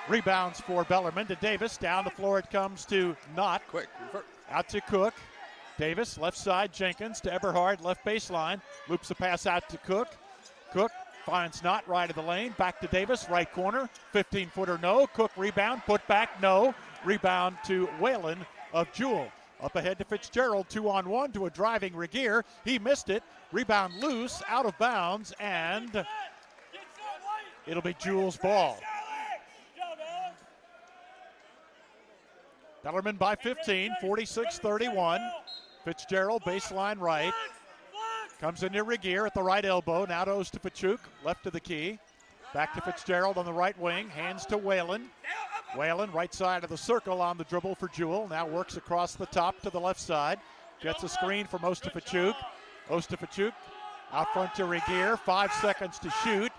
B: rebounds for Bellarmine to Davis. Down the floor it comes to Knott.
H: Quick.
B: Out to Cook. Davis, left side, Jenkins to Eberhard, left baseline. Loops a pass out to Cook. Cook finds Knott right of the lane. Back to Davis, right corner. 15-footer, no. Cook rebound, put back, no. Rebound to Whalen of Jewell. Up ahead to Fitzgerald, 2-on-1 to a driving Regier. He missed it. Rebound loose, out of bounds, and it'll be Jewell's ball. Bellarmine by 15, 46-31. Fitzgerald, baseline right. Comes into Regier at the right elbow. Now to Ostafachuk, left of the key. Back to Fitzgerald on the right wing. Hands to Whalen. Whalen, right side of the circle on the dribble for Jewell. Now works across the top to the left side. Gets a screen from Ostafachuk. Ostafachuk out front to Regier. 5 seconds to shoot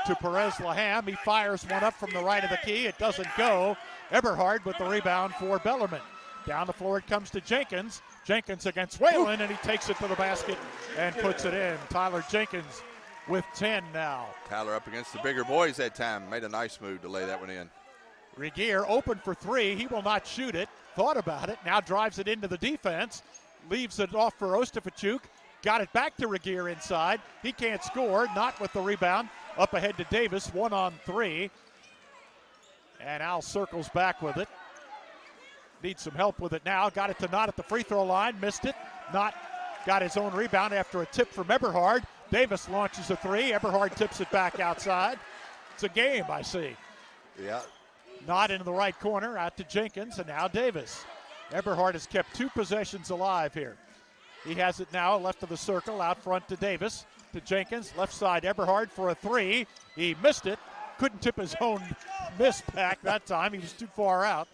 B: to Perez Laham. He fires one up from the right of the key. It doesn't go. Eberhard with the rebound for Bellarmine. Down the floor it comes to Jenkins. Jenkins against Whalen, and he takes it to the basket and puts it in. Tyler Jenkins with 10 now.
H: Tyler up against the bigger boys that time. Made a nice move to lay that one in.
B: Regier open for 3. He will not shoot it. Thought about it. Now drives it into the defense. Leaves it off for Ostafachuk. Got it back to Regier inside. He can't score. Not with the rebound. Up ahead to Davis. 1-on-3. And Al circles back with it. Needs some help with it now. Got it to Knott at the free throw line. Missed it. Knott got his own rebound after a tip from Eberhard. Davis launches a 3. Eberhard tips it back outside. It's a game, I see.
H: Yeah.
B: Knott into the right corner, out to Jenkins, and now Davis. Eberhard has kept 2 possessions alive here. He has it now left of the circle, out front to Davis, to Jenkins, left side Eberhard for a 3. He missed it. Couldn't tip his own miss back that time. He was too far out.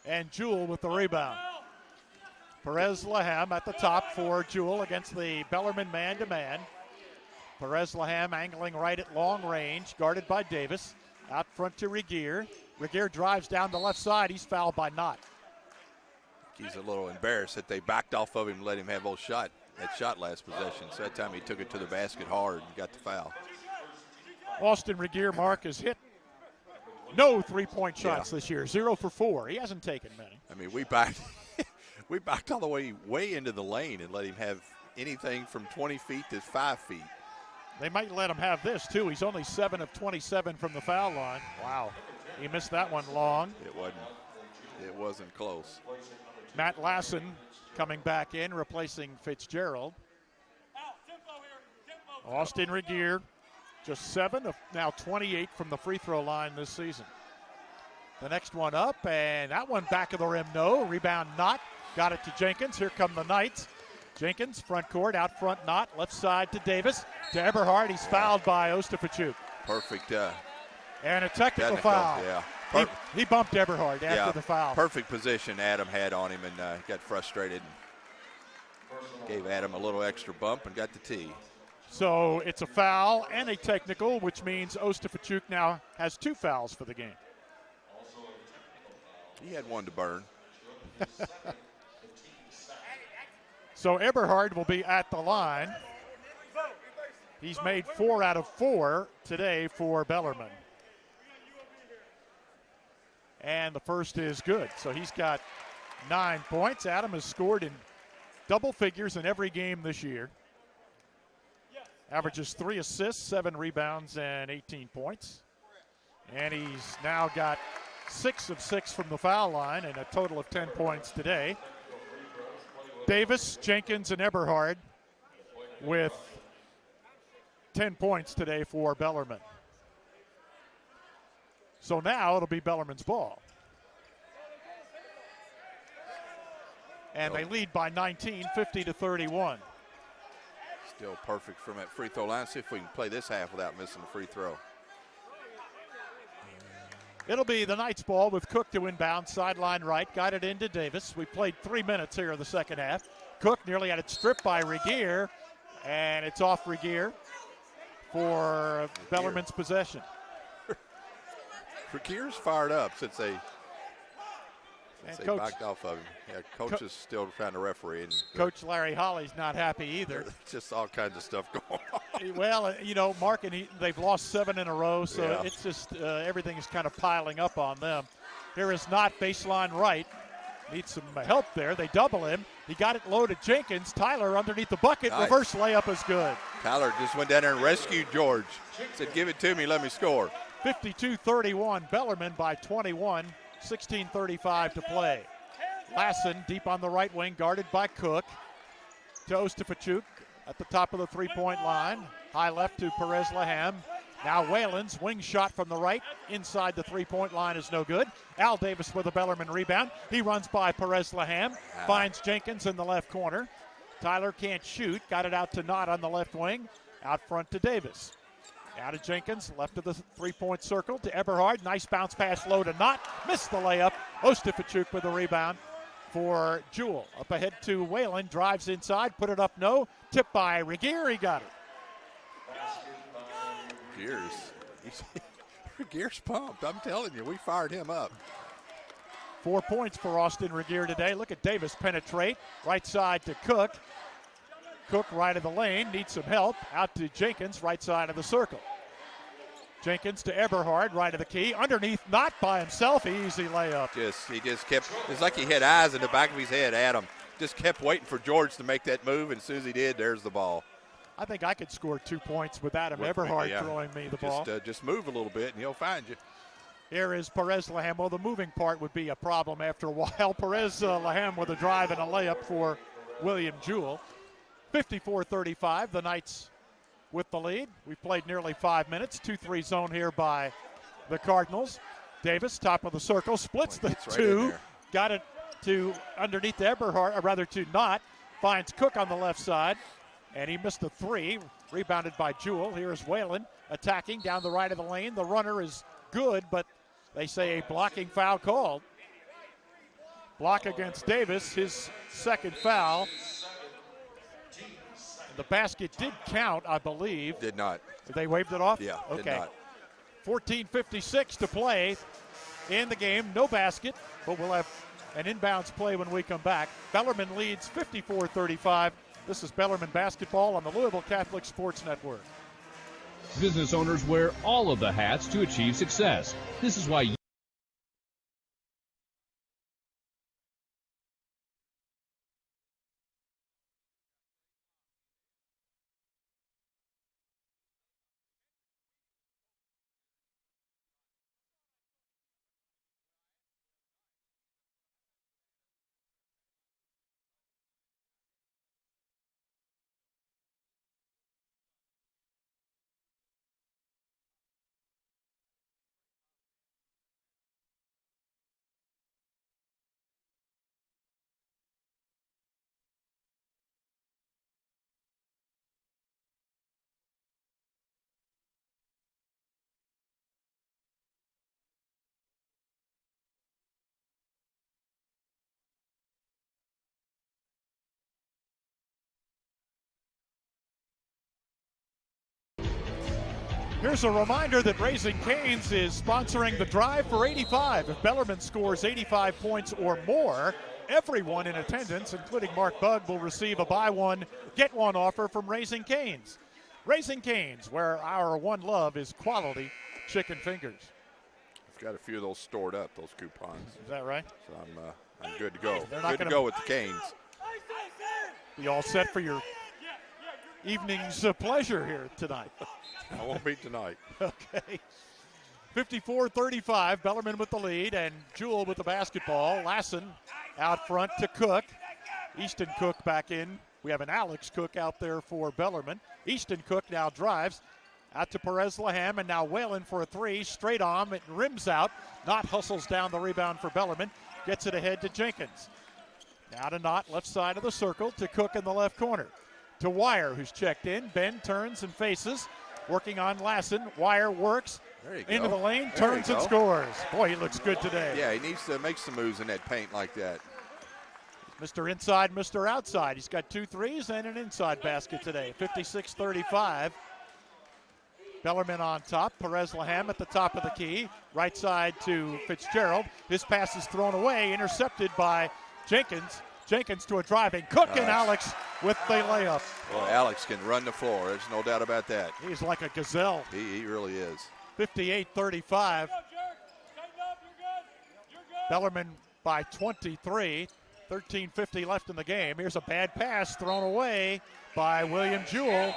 B: And Jewell with the rebound. Perez Laham at the top for Jewell against the Bellarmine man-to-man. Perez Laham angling right at long range, guarded by Davis. Out front to Regier. Regier drives down the left side. He's fouled by Knott.
H: He's a little embarrassed that they backed off of him and let him have that shot last possession. So that time he took it to the basket hard and got the foul.
B: Austin Regier, Mark, has hit no three-point shots this year. 0 for 4. He hasn't taken many.
H: I mean, we backed all the way into the lane and let him have anything from 20 feet to 5 feet.
B: They might let him have this, too. He's only 7 of 27 from the foul line. Wow. He missed that one long.
H: It wasn't close.
B: Matt Lassen coming back in, replacing Fitzgerald. Austin Regier, just 7 of now 28 from the free throw line this season. The next one up, and that one back of the rim, no. Rebound, Knott. Got it to Jenkins. Here come the Knights. Jenkins, front court, out front, Knott. Left side to Davis. To Eberhard. He's fouled by Ostafachuk.
H: Perfect.
B: And a technical foul.
H: Yeah.
B: He bumped Eberhard after the foul.
H: Perfect position Adam had on him and got frustrated. And gave Adam a little extra bump and got the tee.
B: So it's a foul and a technical, which means Ostafachuk now has 2 fouls for the game.
H: He had one to burn.
B: So Eberhard will be at the line. He's made 4 out of 4 today for Bellarmine. And the first is good. So he's got 9 points. Adam has scored in double figures in every game this year. Averages 3 assists, 7 rebounds, and 18 points. And he's now got 6 of 6 from the foul line and a total of 10 points today. Davis, Jenkins, and Eberhard with 10 points today for Bellarmine. So now it'll be Bellarmine's ball. And they lead by 19, 50-31.
H: Still perfect from that free throw line. See if we can play this half without missing a free throw.
B: It'll be the Knights ball with Cook to inbound, sideline right, got it into Davis. We played 3 minutes here in the second half. Cook nearly had it stripped by Regier, and it's off Regier for Bellarmine's possession.
H: Regier's fired up since they backed off of him. Yeah, coach is still trying to referee. And
B: Coach Larry Holly's not happy either.
H: Just all kinds of stuff going on.
B: Well, Mark, and they've lost 7 in a row, so it's just everything is kind of piling up on them. Here is Knott, baseline right. Needs some help there. They double him. He got it low to Jenkins. Tyler underneath the bucket. Nice. Reverse layup is good.
H: Tyler just went down there and rescued George. Said, give it to me, let me score.
B: 52-31, Bellarmine by 21, 16:35 to play. Lassen deep on the right wing, guarded by Cook. To Ostafachuk at the top of the three-point line. High left to Perez Laham. Now Whalen's wing shot from the right. Inside the three-point line is no good. Al Davis with a Bellarmine rebound. He runs by Perez Laham. Finds Jenkins in the left corner. Tyler can't shoot. Got it out to Knott on the left wing. Out front to Davis. Out to Jenkins, left of the three-point circle to Eberhard. Nice bounce pass low to Knott. Missed the layup. Ostafachuk with the rebound for Jewell. Up ahead to Whalen. Drives inside. Put it up, no. Tipped by Regier. He got it.
H: Regier's pumped. I'm telling you, we fired him up.
B: 4 points for Austin Regier today. Look at Davis penetrate. Right side to Cook. Cook right of the lane, needs some help. Out to Jenkins, right side of the circle. Jenkins to Eberhard, right of the key. Underneath, not by himself, easy layup.
H: He just kept, it's like he had eyes in the back of his head, Adam. Just kept waiting for George to make that move, and as soon as he did, there's the ball.
B: I think I could score 2 points with Adam Eberhard throwing me the ball.
H: Just move a little bit, and he'll find you.
B: Here is Perez Laham. Well, the moving part would be a problem after a while. Perez Laham with a drive and a layup for William Jewell. 54-35, the Knights with the lead. We've played nearly 5 minutes. 2-3 zone here by the Cardinals. Davis, top of the circle, splits the two. Got it to underneath to Eberhardt, or rather to Knott. Finds Cook on the left side, and he missed the three. Rebounded by Jewell. Here's Whalen attacking down the right of the lane. The runner is good, but they say a blocking foul called. Block against Davis, his second foul. The basket did count, I believe.
H: Did not.
B: They waved it off?
H: Yeah,
B: okay.
H: did not.
B: 14:56 to play in the game. No basket, but we'll have an inbounds play when we come back. Bellarmine leads 54-35. This is Bellarmine basketball on the Louisville Catholic Sports Network.
P: Business owners wear all of the hats to achieve success. This is why
B: Here's a reminder that Raising Cane's is sponsoring the Drive for 85. If Bellarmine scores 85 points or more, everyone in attendance, including Mark Bugg, will receive a buy one, get one offer from Raising Cane's. Raising Cane's, where our one love is quality chicken fingers.
H: I've got a few of those stored up, those coupons.
B: Is that right?
H: So I'm good to go.
B: They're not
H: Good to go with the Canes.
B: Be all set for your evening's pleasure here tonight.
H: I won't be tonight.
B: Okay. 54-35, Bellarmine with the lead, and Jewell with the basketball. Lassen out front to Cook. Easton Cook back in. We have an Alex Cook out there for Bellarmine. Easton Cook now drives out to Perez Laham, and now Whalen for a three. Straight on, it rims out. Knott hustles down the rebound for Bellarmine. Gets it ahead to Jenkins. Now to Knott, left side of the circle, to Cook in the left corner. To Wire, who's checked in. Ben turns and faces. Working on Lassen. Wire works into the lane, turns and scores. Boy, he looks good today.
H: Yeah, he needs to make some moves in that paint like that.
B: Mr. Inside, Mr. Outside. He's got 2 threes and an inside basket today. 56-35. Bellarmine on top. Perez Laham at the top of the key. Right side to Fitzgerald. His pass is thrown away, intercepted by Jenkins. Jenkins to a driving. Cook and Alex with the layup.
H: Well, Alex can run the floor. There's no doubt about that.
B: He's like a gazelle.
H: He really is.
B: 58-35. Bellarmine by 23. 13:50 left in the game. Here's a bad pass thrown away by William Jewell.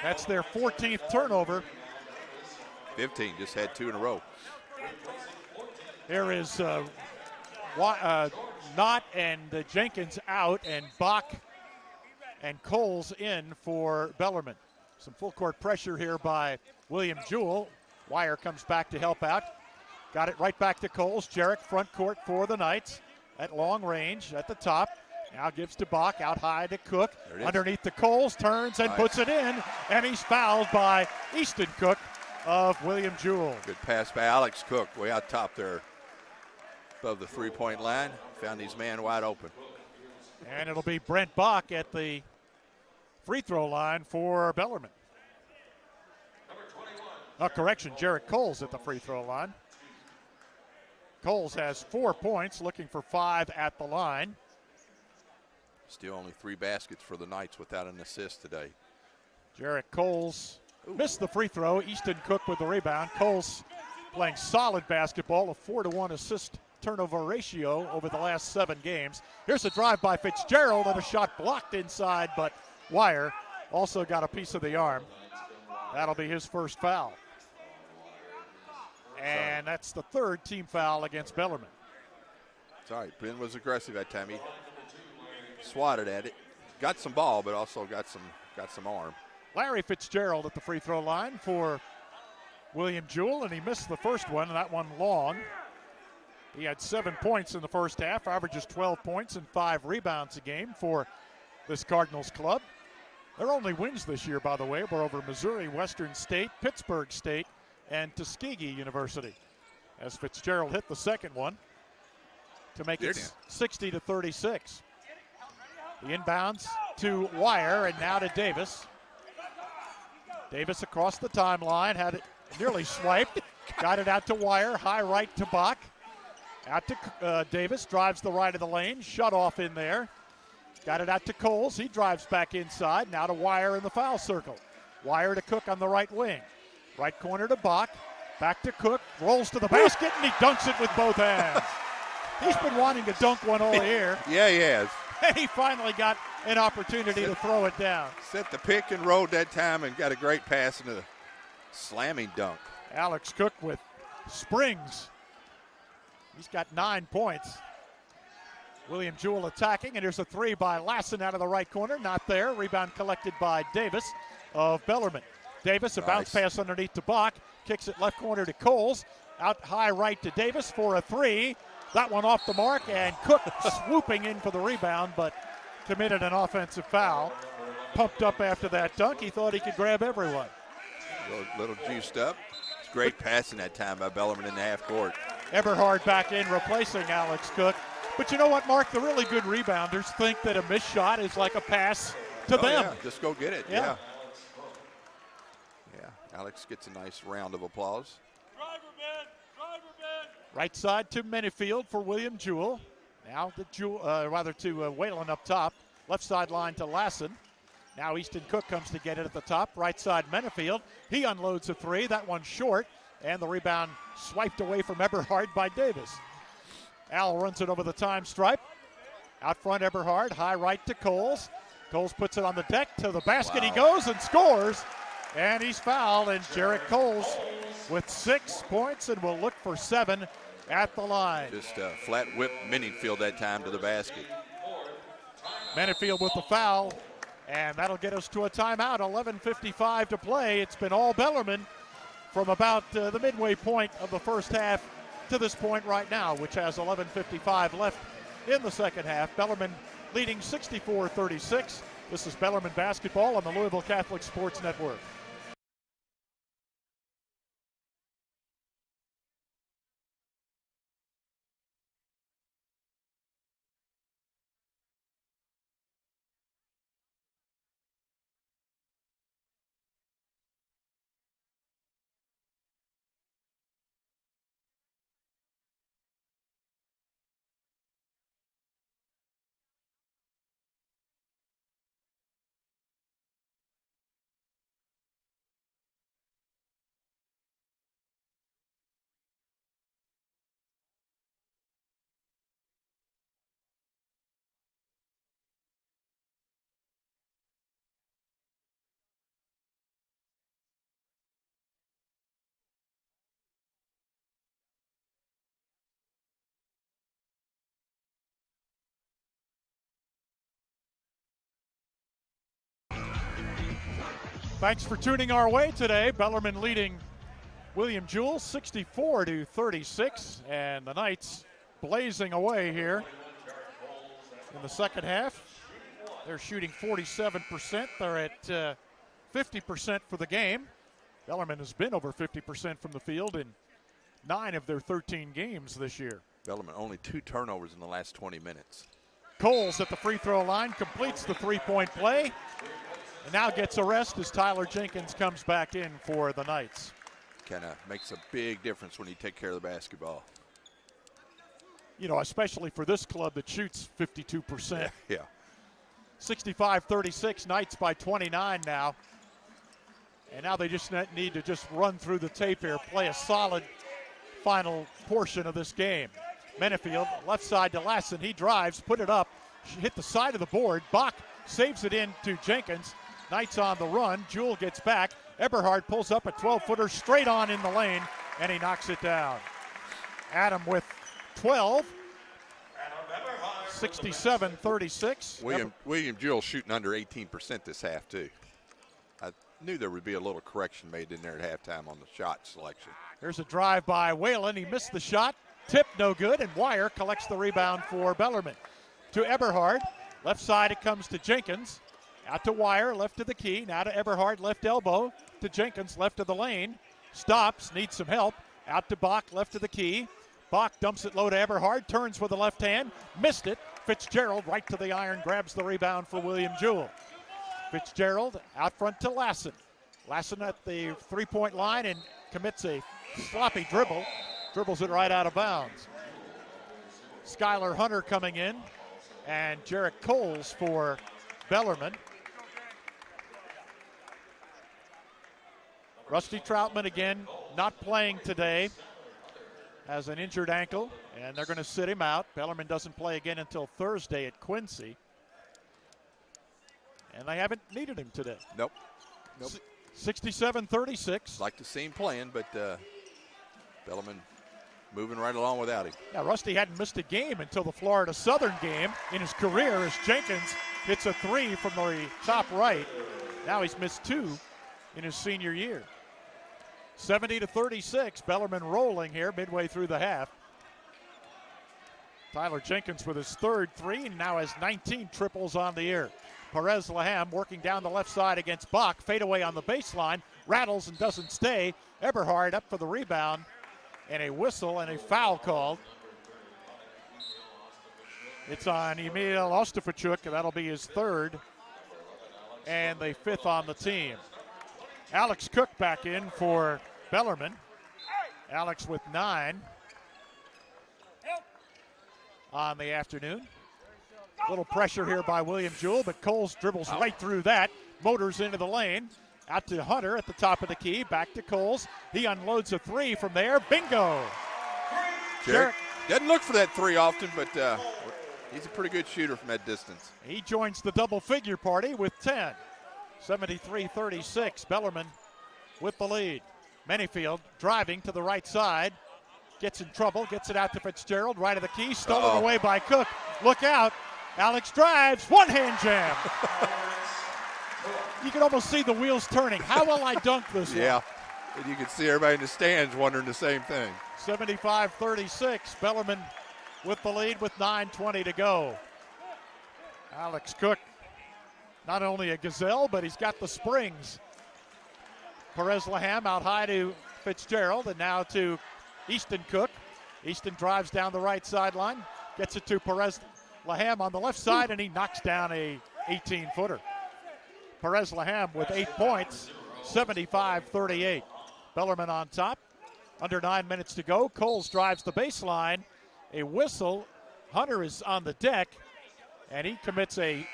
B: That's their 14th turnover.
H: 15, just had 2 in a row.
B: Here is Knott and Jenkins out, and Bach and Coles in for Bellarmine. Some full court pressure here by William Jewell. Wire comes back to help out. Got it right back to Coles. Jarek front court for the Knights at long range at the top. Now gives to Bach, out high to Cook. Underneath to Coles, turns and puts it in, and he's fouled by Easton Cook of William Jewell.
H: Good pass by Alex Cook, way out top there above the three-point line. Found his man wide open.
B: And it'll be Brent Bach at the free throw line for Bellarmine. Correction, Jarek Coles at the free throw line. Coles has 4 points, looking for 5 at the line.
H: Still only 3 baskets for the Knights without an assist today.
B: Jarek Coles missed the free throw. Easton Cook with the rebound. Coles playing solid basketball, a 4-to-1 assist turnover ratio over the last 7 games. Here's a drive by Fitzgerald and a shot blocked inside, but Wire also got a piece of the arm. That'll be his first foul. And that's the 3rd team foul against Bellarmine.
H: Sorry, Ben was aggressive that time. He swatted at it. Got some ball, but also got some arm.
B: Larry Fitzgerald at the free throw line for William Jewell, and he missed the first one, and that one long. He had 7 points in the first half, averages 12 points and 5 rebounds a game for this Cardinals club. Their only wins this year, by the way, were over Missouri, Western State, Pittsburgh State, and Tuskegee University. As Fitzgerald hit the second one to make it 60-36. The inbounds to Wire and now to Davis. Davis across the timeline, had it nearly swiped, got it out to Wire, high right to Bach. Out to Davis, drives the right of the lane, shut off in there. Got it out to Coles, he drives back inside, now to Wire in the foul circle. Wire to Cook on the right wing. Right corner to Bach, back to Cook, rolls to the basket, and he dunks it with both hands. He's been wanting to dunk one all year.
H: Yeah, he has.
B: And he finally got an opportunity to throw it down.
H: Set the pick and roll that time and got a great pass into the slamming dunk.
B: Alex Cook with springs. He's got 9 points. William Jewell attacking, and here's a three by Lassen out of the right corner. Not there. Rebound collected by Davis of Bellarmine. Davis, a bounce pass underneath to Bach. Kicks it left corner to Coles. Out high right to Davis for a three. That one off the mark, and Cook swooping in for the rebound, but committed an offensive foul. Pumped up after that dunk. He thought he could grab everyone.
H: Little juiced up. It's great passing that time by Bellarmine in the half court.
B: Eberhard back in, replacing Alex Cook. But you know what, Mark? The really good rebounders think that a missed shot is like a pass to them.
H: Yeah. Just go get it. Yeah. Alex gets a nice round of applause.
B: Right side to Minifield for William Jewell. Now to Whalen up top. Left sideline to Lassen. Now Easton Cook comes to get it at the top. Right side Minifield. He unloads a three. That one's short. And the rebound swiped away from Eberhard by Davis. Al runs it over the time stripe. Out front Eberhard. High right to Coles. Coles puts it on the deck. To the basket he goes and scores. And he's fouled. And Jarrett Coles with 6 points and will look for 7 at the line.
H: Just flat whip Minifield that time to the basket.
B: Minifield with the foul, and that'll get us to a timeout. 11:55 to play. It's been all Bellarmine from about the midway point of the first half to this point right now, which has 11:55 left in the second half. Bellarmine leading 64-36. This is Bellarmine basketball on the Louisville Catholic Sports Network. Thanks for tuning our way today. Bellarmine leading William Jewell 64-36, and the Knights blazing away here in the second half. They're shooting 47%. They're at 50% for the game. Bellarmine has been over 50% from the field in 9 of their 13 games this year.
H: Bellarmine only 2 turnovers in the last 20 minutes.
B: Coles at the free throw line completes the three-point play. And now gets a rest as Tyler Jenkins comes back in for the Knights.
H: Kind of makes a big difference when you take care of the basketball.
B: You know, especially for this club that shoots 52%.
H: Yeah.
B: 65-36, Knights by 29 now. And now they just need to just run through the tape here, play a solid final portion of this game. Minifield, left side to Lassen. He drives, put it up, hit the side of the board. Bach saves it in to Jenkins. Knights on the run. Jewell gets back. Eberhard pulls up a 12-footer straight on in the lane, and he knocks it down. Adam with 12. 67-36.
H: William Jewell shooting under 18% this half, too. I knew there would be a little correction made in there at halftime on the shot selection.
B: Here's a drive by Whalen. He missed the shot. Tip no good, and Wire collects the rebound for Bellarmine. To Eberhard. Left side it comes to Jenkins. Out to Wire, left to the key. Now to Eberhard, left elbow. To Jenkins, left of the lane. Stops, needs some help. Out to Bach, left of the key. Bach dumps it low to Eberhard, turns with the left hand. Missed it. Fitzgerald right to the iron, grabs the rebound for William Jewell. Fitzgerald out front to Lassen. Lassen at the three-point line and commits a sloppy dribble. Dribbles it right out of bounds. Skylar Hunter coming in, and Jarek Coles for Bellarmine. Rusty Troutman again not playing today. Has an injured ankle, and they're going to sit him out. Bellarmine doesn't play again until Thursday at Quincy. And they haven't needed him today.
H: Nope.
B: 67-36.
H: Like to see him playing, but Bellarmine moving right along without him.
B: Yeah, Rusty hadn't missed a game until the Florida Southern game in his career as Jenkins hits a three from the top right. Now he's missed two in his senior year. 70-36, Bellarmine rolling here midway through the half. Tyler Jenkins with his third three and now has 19 triples on the year. Perez Laham working down the left side against Bach. Fadeaway on the baseline, rattles and doesn't stay. Eberhard up for the rebound, and a whistle and a foul called. It's on Emil Ostafachuk, and that'll be his third and the fifth on the team. Alex Cook back in for Bellarmine. Alex with 9 on the afternoon. A little pressure here by William Jewell, but Coles dribbles right through that. Motors into the lane. Out to Hunter at the top of the key. Back to Coles. He unloads a three from there. Bingo!
H: Jarek doesn't look for that three often, but he's a pretty good shooter from that distance.
B: He joins the double-figure party with 10. 73-36. Bellarmine with the lead. Manyfield driving to the right side. Gets in trouble. Gets it out to Fitzgerald. Right of the key. Stolen away by Cook. Look out. Alex drives. One-hand jam. You can almost see the wheels turning. How will I dunk this one?
H: Yeah. And you can see everybody in the stands wondering the same thing.
B: 75-36. Bellarmine with the lead with 9:20 to go. Alex Cook, not only a gazelle, but he's got the springs. Perez Laham out high to Fitzgerald, and now to Easton Cook. Easton drives down the right sideline, gets it to Perez Laham on the left side, and he knocks down a 18-footer. Perez Laham with 8 points, 75-38. Bellarmine on top. Under 9 minutes to go. Coles drives the baseline. A whistle. Hunter is on the deck, and he commits a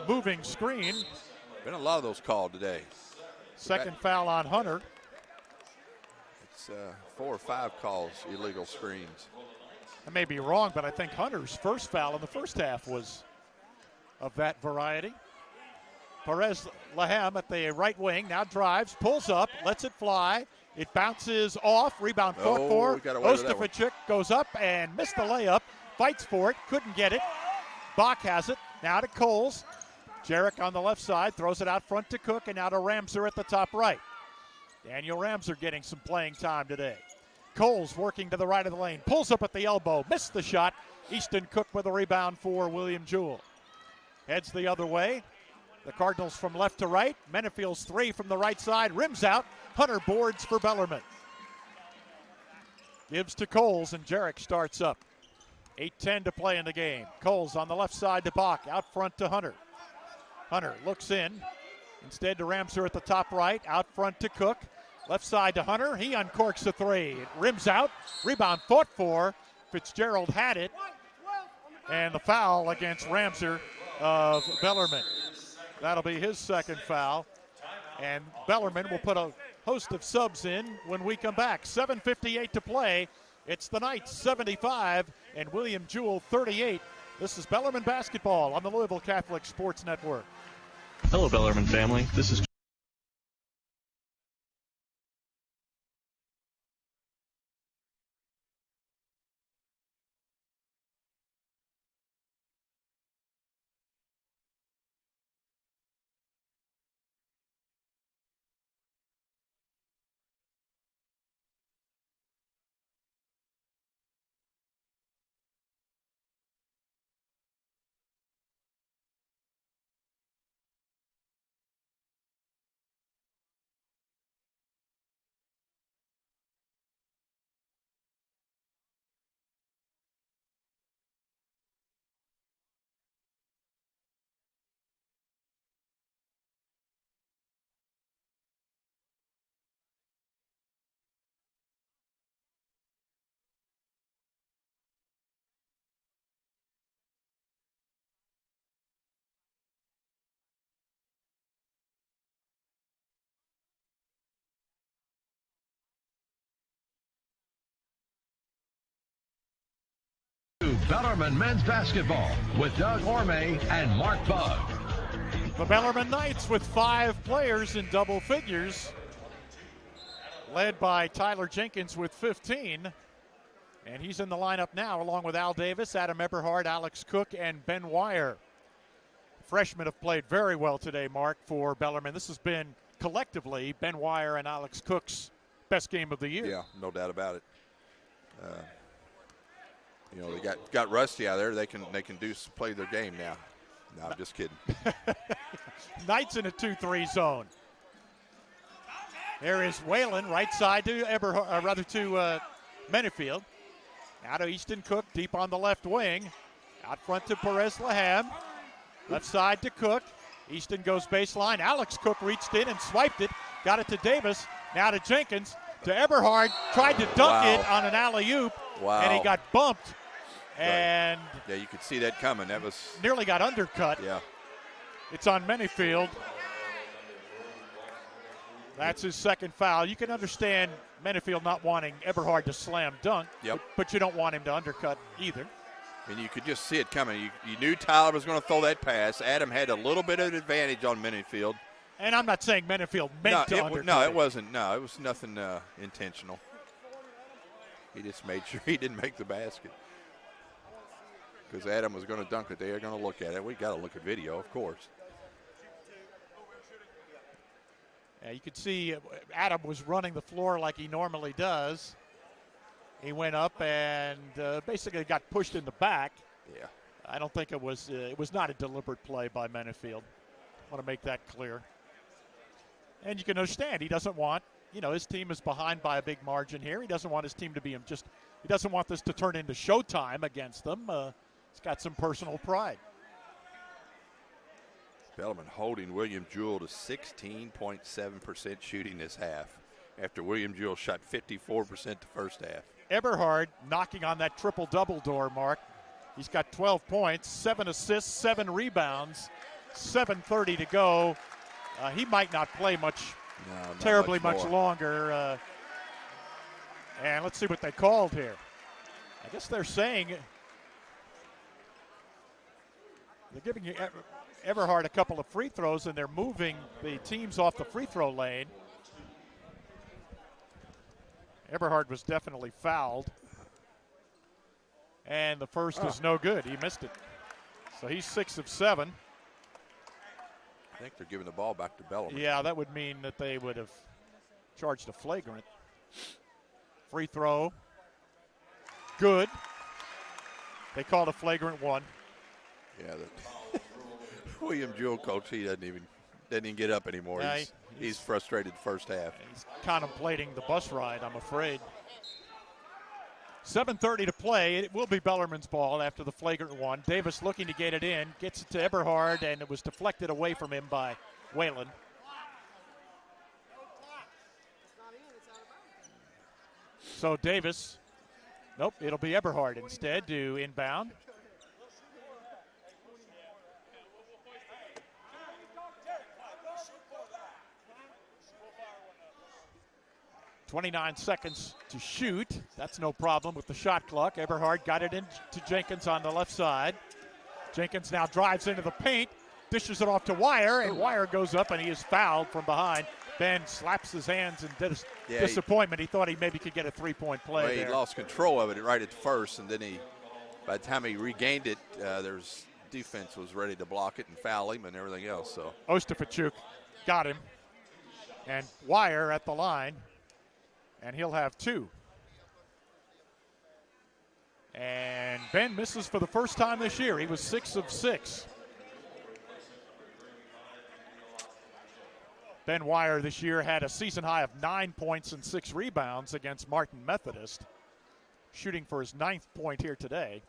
B: moving screen.
H: Been a lot of those called today.
B: Second foul on Hunter.
H: It's 4 or 5 calls, illegal screens.
B: I may be wrong, but I think Hunter's first foul in the first half was of that variety. Perez Laham at the right wing now drives, pulls up, lets it fly. It bounces off, rebound fought for. Ostafachuk goes up and missed the layup, fights for it, couldn't get it. Bach has it, now to Coles. Jarek on the left side, throws it out front to Cook, and now to Ramser at the top right. Daniel Ramser getting some playing time today. Coles working to the right of the lane, pulls up at the elbow, missed the shot. Easton Cook with a rebound for William Jewell. Heads the other way. The Cardinals from left to right. Menifield's three from the right side, rims out. Hunter boards for Bellarmine. Gives to Coles, and Jarek starts up. 8:10 to play in the game. Coles on the left side to Bach, out front to Hunter. Hunter looks in, instead to Ramser at the top right, out front to Cook. Left side to Hunter, he uncorks a three. It rims out, rebound fought for. Fitzgerald had it, and the foul against Ramser of Bellarmine. That'll be his second foul, and Bellarmine will put a host of subs in when we come back. 7:58 to play. It's the Knights 75 and William Jewell 38. This is Bellarmine basketball on the Louisville Catholic Sports Network.
Q: Hello, Bellarmine family. This is
A: to Bellarmine men's basketball with Doug Orme and Mark Bugg.
B: The Bellarmine Knights with 5 players in double figures, led by Tyler Jenkins with 15. And he's in the lineup now along with Al Davis, Adam Eberhard, Alex Cook, and Ben Wire. Freshmen have played very well today, Mark, for Bellarmine. This has been collectively Ben Wire and Alex Cook's best game of the year.
H: Yeah, no doubt about it. They got Rusty out there. They can play their game now. No, I'm just kidding.
B: Knights in a 2-3 zone. There is Whalen, right side to Mennefield. Now to Easton Cook, deep on the left wing. Out front to Perez Laham. Left side to Cook. Easton goes baseline. Alex Cook reached in and swiped it. Got it to Davis. Now to Jenkins. To Eberhard. Tried to dunk it on an alley-oop.
H: Wow.
B: And he got bumped. And
H: yeah, you could see that coming. That was
B: nearly got undercut.
H: Yeah.
B: It's on Mennefield. That's his second foul. You can understand Mennefield not wanting Eberhard to slam dunk, but you don't want him to undercut either.
H: And you could just see it coming. You knew Tyler was going to throw that pass. Adam had a little bit of an advantage on Mennefield.
B: And I'm not saying Mennefield meant to undercut.
H: No, it wasn't. No, it was nothing intentional. He just made sure he didn't make the basket. Because Adam was going to dunk it. They are going to look at it. We got to look at video, of course.
B: Yeah, you could see Adam was running the floor like he normally does. He went up and basically got pushed in the back.
H: Yeah.
B: I don't think it was not a deliberate play by Mennefield. I want to make that clear. And you can understand he doesn't want, his team is behind by a big margin here. He doesn't want his team to be he doesn't want this to turn into showtime against them. He's got some personal pride.
H: Bellarmine holding William Jewell to 16.7% shooting this half after William Jewell shot 54% the first half.
B: Eberhard knocking on that triple-double door, Mark. He's got 12 points, 7 assists, 7 rebounds, 7:30 to go. He might not play terribly much longer. And let's see what they called here. I guess they're saying they're giving Eberhard a couple of free throws, and they're moving the teams off the free throw lane. Eberhard was definitely fouled. And the first is no good. He missed it. So he's 6 of 7.
H: I think they're giving the ball back to Bellarmine.
B: Yeah, that would mean that they would have charged a flagrant. Free throw. Good. They called a flagrant one.
H: Yeah, William Jewell, coach, he doesn't even get up anymore.
B: Yeah,
H: he's frustrated first half.
B: He's contemplating the bus ride, I'm afraid. 7:30 to play. It will be Bellarmine's ball after the flagrant one. Davis looking to get it in, gets it to Eberhard, and it was deflected away from him by Whalen. So Davis, nope, it'll be Eberhard instead to inbound. .29 seconds to shoot. That's no problem with the shot clock. Eberhard got it into Jenkins on the left side. Jenkins now drives into the paint, dishes it off to Wire, and Wire goes up and he is fouled from behind. Ben slaps his hands in disappointment. He thought he maybe could get a three-point play there.
H: He lost control of it right at first, and then by the time he regained it, defense was ready to block it and foul him and everything else. So
B: Ostafachuk got him, and Wire at the line. And he'll have 2. And Ben misses for the first time this year. He was 6 of 6. Ben Wire this year had a season high of 9 points and 6 rebounds against Martin Methodist, shooting for his 9th point here today.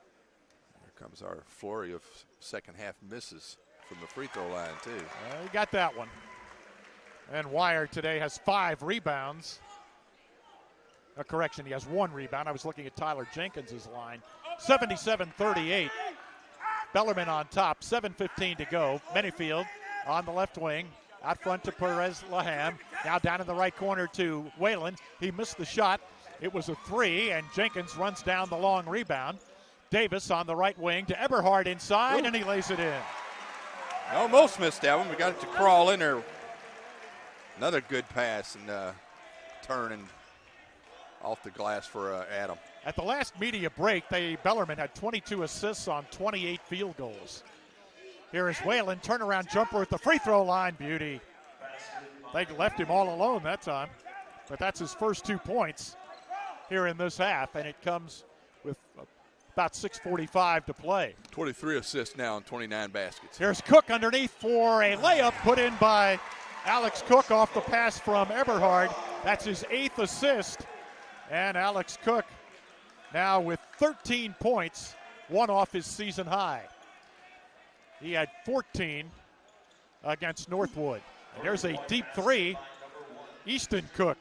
H: Here comes our flurry of second half misses from the free throw line, too.
B: He got that one. And Wire today has 5 rebounds. A correction, he has 1 rebound. I was looking at Tyler Jenkins' line. 77-38. Bellarmine on top, 7:15 to go. Mennefield on the left wing. Out front to Perez Laham. Now down in the right corner to Whalen. He missed the shot. It was a 3, and Jenkins runs down the long rebound. Davis on the right wing to Eberhard inside, and he lays it in.
H: Almost missed that one. We got it to crawl in there. Another good pass and turning off the glass for Adam.
B: At the last media break, Bellarmine had 22 assists on 28 field goals. Here is Whalen, turnaround jumper at the free throw line. Beauty. They left him all alone that time, but that's his first 2 points here in this half, and it comes with about 6:45 to play.
H: 23 assists now and 29 baskets.
B: Here's Cook underneath for a layup put in by Alex Cook off the pass from Eberhard. That's his 8th assist, and Alex Cook now with 13 points, one off his season high. He had 14 against Northwood. And there's a deep three, Easton Cook.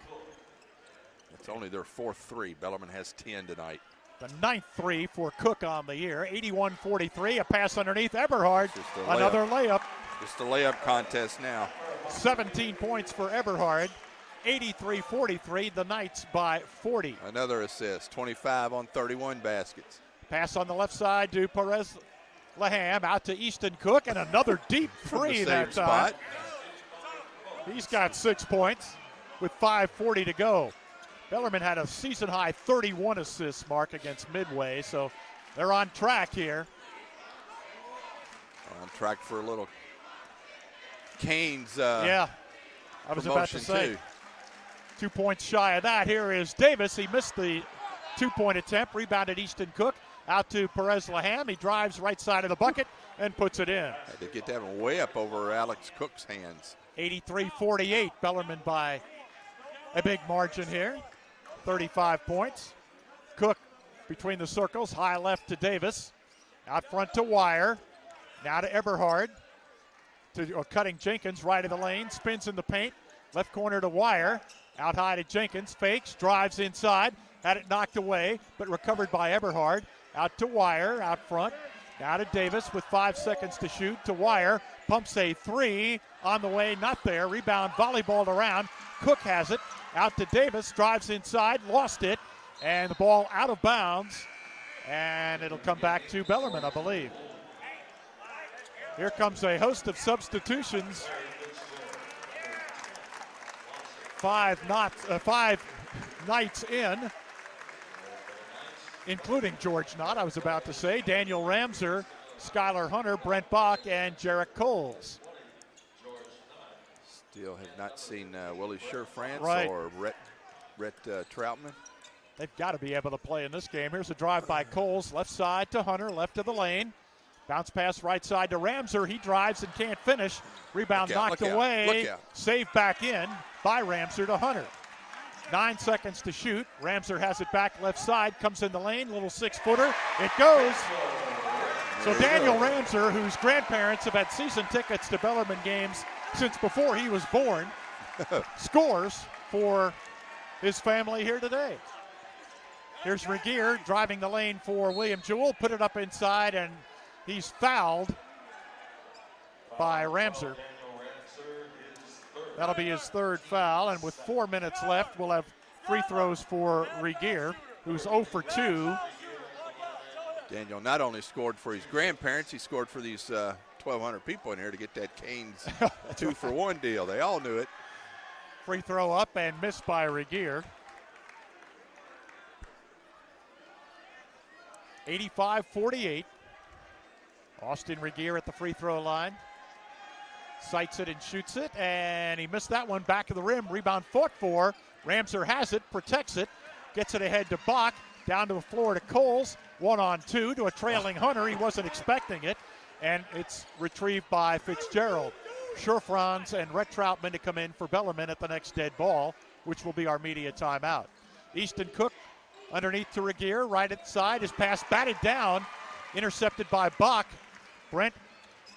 H: It's only their 4th three. Bellarmine has 10 tonight.
B: The 9th three for Cook on the year. 81-43, a pass underneath Eberhard. Another layup.
H: Just a layup contest now.
B: 17 points for Eberhard. 83-43, the Knights by 40.
H: Another assist, 25 on 31 baskets.
B: Pass on the left side to Perez Laham, out to Easton Cook, and another deep three that time. He's got 6 points with 5:40 to go. Bellarmine had a season-high 31 assists mark against Midway, so they're on track here.
H: On track for a little Canes
B: yeah, I was about to say.
H: Too.
B: 2 points shy of that. Here is Davis. He missed the 2-point attempt. Rebounded Easton Cook. Out to Perez Laham. He drives right side of the bucket and puts it in.
H: Had to get that one way up over Alex Cook's hands.
B: 83-48. Bellarmine by a big margin here. 35 points. Cook between the circles. High left to Davis. Out front to Wire. Now to Eberhard. Cutting Jenkins right of the lane. Spins in the paint. Left corner to Wire. Out high to Jenkins. Fakes. Drives inside. Had it knocked away, but recovered by Eberhard. Out to Wire, out front. Now to Davis with 5 seconds to shoot. To Wire, pumps a three. On the way, not there. Rebound, volleyballed around. Cook has it. Out to Davis, drives inside, lost it. And the ball out of bounds. And it'll come back to Bellarmine, I believe. Here comes a host of substitutions. 5 Knights in, including George Knott, I was about to say, Daniel Ramser, Skylar Hunter, Brent Bach, and Jarek Coles.
H: Still have not seen Willie Sherfrance or Rhett Troutman.
B: They've got to be able to play in this game. Here's a drive by Coles, left side to Hunter, left of the lane. Bounce pass right side to Ramser. He drives and can't finish. Rebound knocked away. Saved back in by Ramser to Hunter. 9 seconds to shoot. Ramser has it back left side, comes in the lane, little 6-footer. It goes. So Daniel Ramser, whose grandparents have had season tickets to Bellarmine games since before he was born, scores for his family here today. Here's Regier driving the lane for William Jewell, put it up inside, and he's fouled by Ramser. That'll be his 3rd foul, and with 4 minutes left, we'll have free throws for Regier, who's 0 for 2.
H: Daniel not only scored for his grandparents, he scored for these 1,200 people in here to get that Canes 2-for-1 deal. They all knew it.
B: Free throw up and missed by Regier. 85-48. Austin Regier at the free throw line. Sights it and shoots it, and he missed that one back of the rim. Rebound fought for. Ramser has it, protects it, gets it ahead to Bach, down to the floor to Coles. 1-on-2 to a trailing Hunter. He wasn't expecting it, and it's retrieved by Fitzgerald. Sherfrance and Rhett Troutman to come in for Bellarmine at the next dead ball, which will be our media timeout. Easton Cook underneath to Regier, right at side. His pass batted down, intercepted by Bach. Brent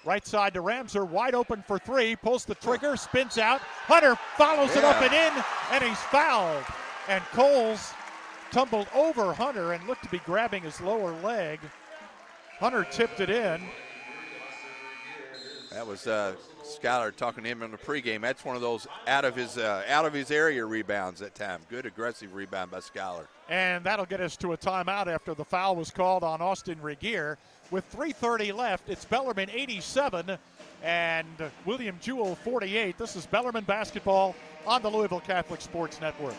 B: right side to Ramser, wide open for three, pulls the trigger, spins out. Hunter follows it up and in, and he's fouled. And Coles tumbled over Hunter and looked to be grabbing his lower leg. Hunter tipped it in.
H: That was Schuyler talking to him in the pregame. That's one of those out of his area rebounds that time. Good aggressive rebound by Schuyler.
B: And that'll get us to a timeout after the foul was called on Austin Regier. With 3:30 left, it's Bellarmine 87 and William Jewell 48. This is Bellarmine basketball on the Louisville Catholic Sports Network.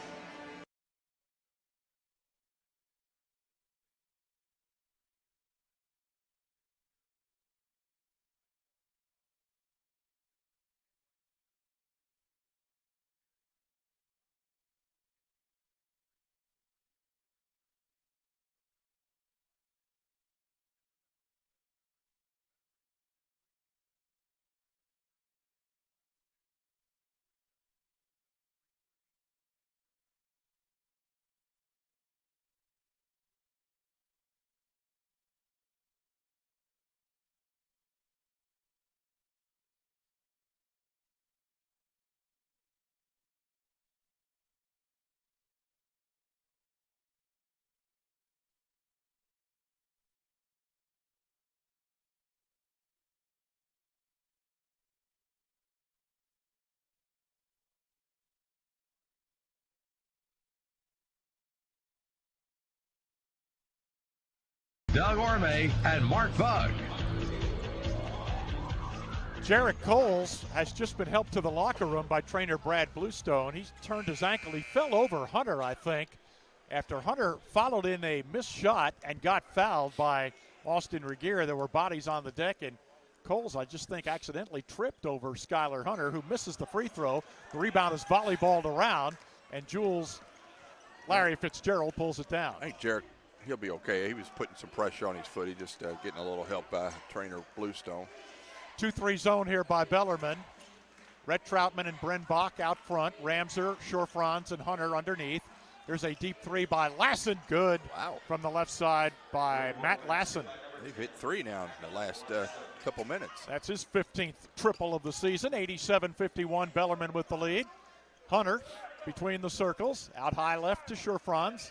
A: Doug Orme and Mark Bug.
B: Jarrett Coles has just been helped to the locker room by trainer Brad Bluestone. He's turned his ankle. He fell over Hunter, I think, after Hunter followed in a missed shot and got fouled by Austin Regier. There were bodies on the deck, and Coles, I just think, accidentally tripped over Skylar Hunter, who misses the free throw. The rebound is volleyballed around, and Jewell's Larry Fitzgerald pulls it down.
H: I think Jarrett, he'll be okay. He was putting some pressure on his foot. He just getting a little help by trainer Bluestone.
B: 2-3 zone here by Bellarmine. Rhett Troutman and Bren Bach out front. Ramser, Shorefranz, and Hunter underneath. There's a deep three by Lassen. Good.
H: Wow.
B: From the left side by Matt Lassen.
H: They've hit three now in the last couple minutes.
B: That's his 15th triple of the season. 87-51, Bellarmine with the lead. Hunter between the circles. Out high left to Shorefranz.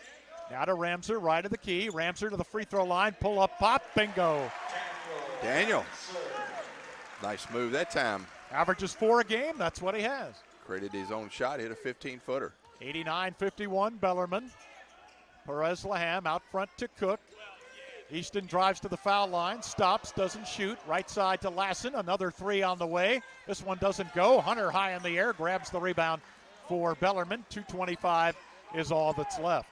B: Now to Ramser, right of the key. Ramser to the free throw line. Pull up, pop, bingo.
H: Daniel. Nice move that time.
B: Averages 4 a game. That's what he has.
H: Created his own shot, hit a 15-footer.
B: 89-51, Bellarmine. Perez Laham out front to Cook. Easton drives to the foul line, stops, doesn't shoot. Right side to Lassen, another three on the way. This one doesn't go. Hunter high in the air, grabs the rebound for Bellarmine. 2:25 is all that's left.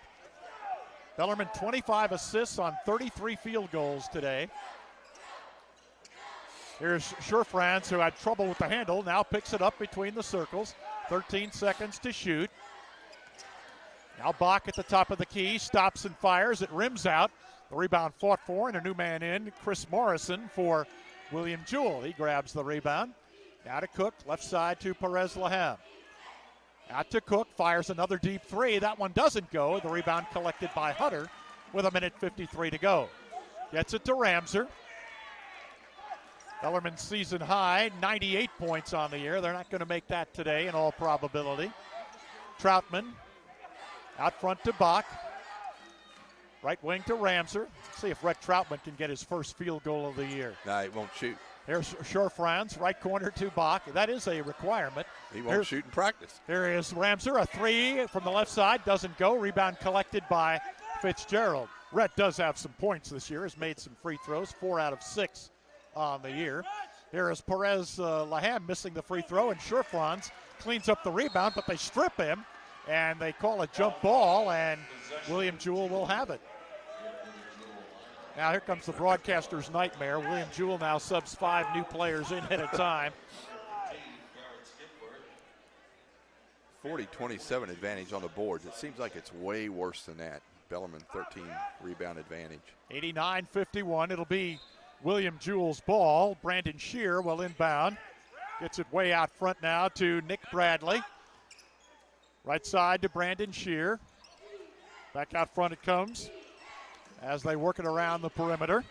B: Bellarmine 25 assists on 33 field goals today. Here's Shorefranz, who had trouble with the handle, now picks it up between the circles. 13 seconds to shoot. Now Bach at the top of the key, stops and fires. It rims out. The rebound fought for, and a new man in, Chris Morrison for William Jewell. He grabs the rebound. Now to Cook, left side to Perez Laham. Out to Cook, fires another deep three. That one doesn't go. The rebound collected by Hunter with 1:53 to go. Gets it to Ramser. Bellarmine's season high, 98 points on the year. They're not going to make that today in all probability. Troutman out front to Bach. Right wing to Ramser. See if Rhett Troutman can get his first field goal of the year.
H: No, he won't shoot.
B: Here's Shorefranz, right corner to Bach. That is a requirement.
H: He won't shoot in practice.
B: Here is Ramser, a three from the left side, doesn't go. Rebound collected by Fitzgerald. Rhett does have some points this year, has made some free throws, 4 out of 6 on the year. Here is Perez Laham missing the free throw, and Shorefranz cleans up the rebound, but they strip him, and they call a jump ball, and William Jewell will have it. Now here comes the broadcaster's nightmare. William Jewell now subs 5 new players in at a time.
H: 40-27 advantage on the boards. It seems like it's way worse than that. Bellarmine 13 rebound advantage.
B: 89-51. It'll be William Jewell's ball. Brandon Shear will inbound. Gets it way out front now to Nick Bradley. Right side to Brandon Shear. Back out front it comes as they work it around the perimeter.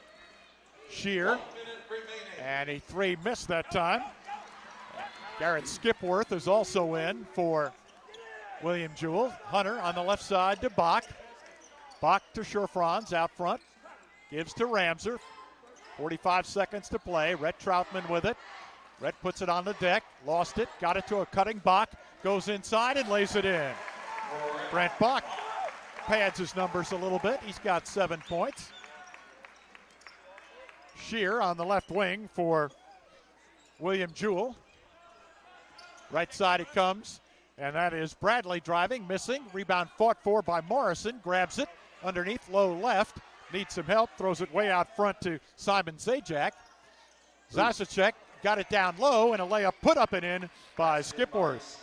B: Shear, and a three missed that time. Garrett Skipworth is also in for William Jewell. Hunter on the left side to Bach. Bach to Shorefranz out front. Gives to Ramser. 45 seconds to play. Rhett Troutman with it. Red puts it on the deck, lost it, got it to a cutting Bach, goes inside and lays it in. Brent Bach pads his numbers a little bit. He's got 7 points. Shear on the left wing for William Jewell. Right side it comes, and that is Bradley driving, missing. Rebound fought for by Morrison, grabs it underneath, low left, needs some help, throws it way out front to Simon Zajac. Zasicek got it down low, and a layup put up and in by Skipworth.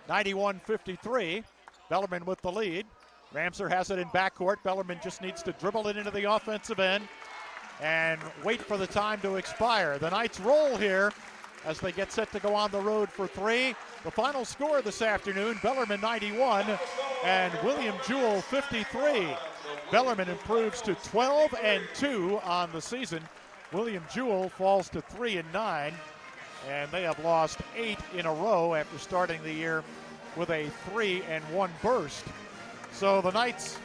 B: 91-53, Bellarmine with the lead. Ramser has it in backcourt. Bellarmine just needs to dribble it into the offensive end and wait for the time to expire. The Knights roll here as they get set to go on the road for 3. The final score this afternoon, Bellarmine 91 and William Jewell 53. Bellarmine improves to 12-2 on the season. William Jewell falls to 3-9, and they have lost 8 in a row after starting the year with a 3-1 burst. So the Knights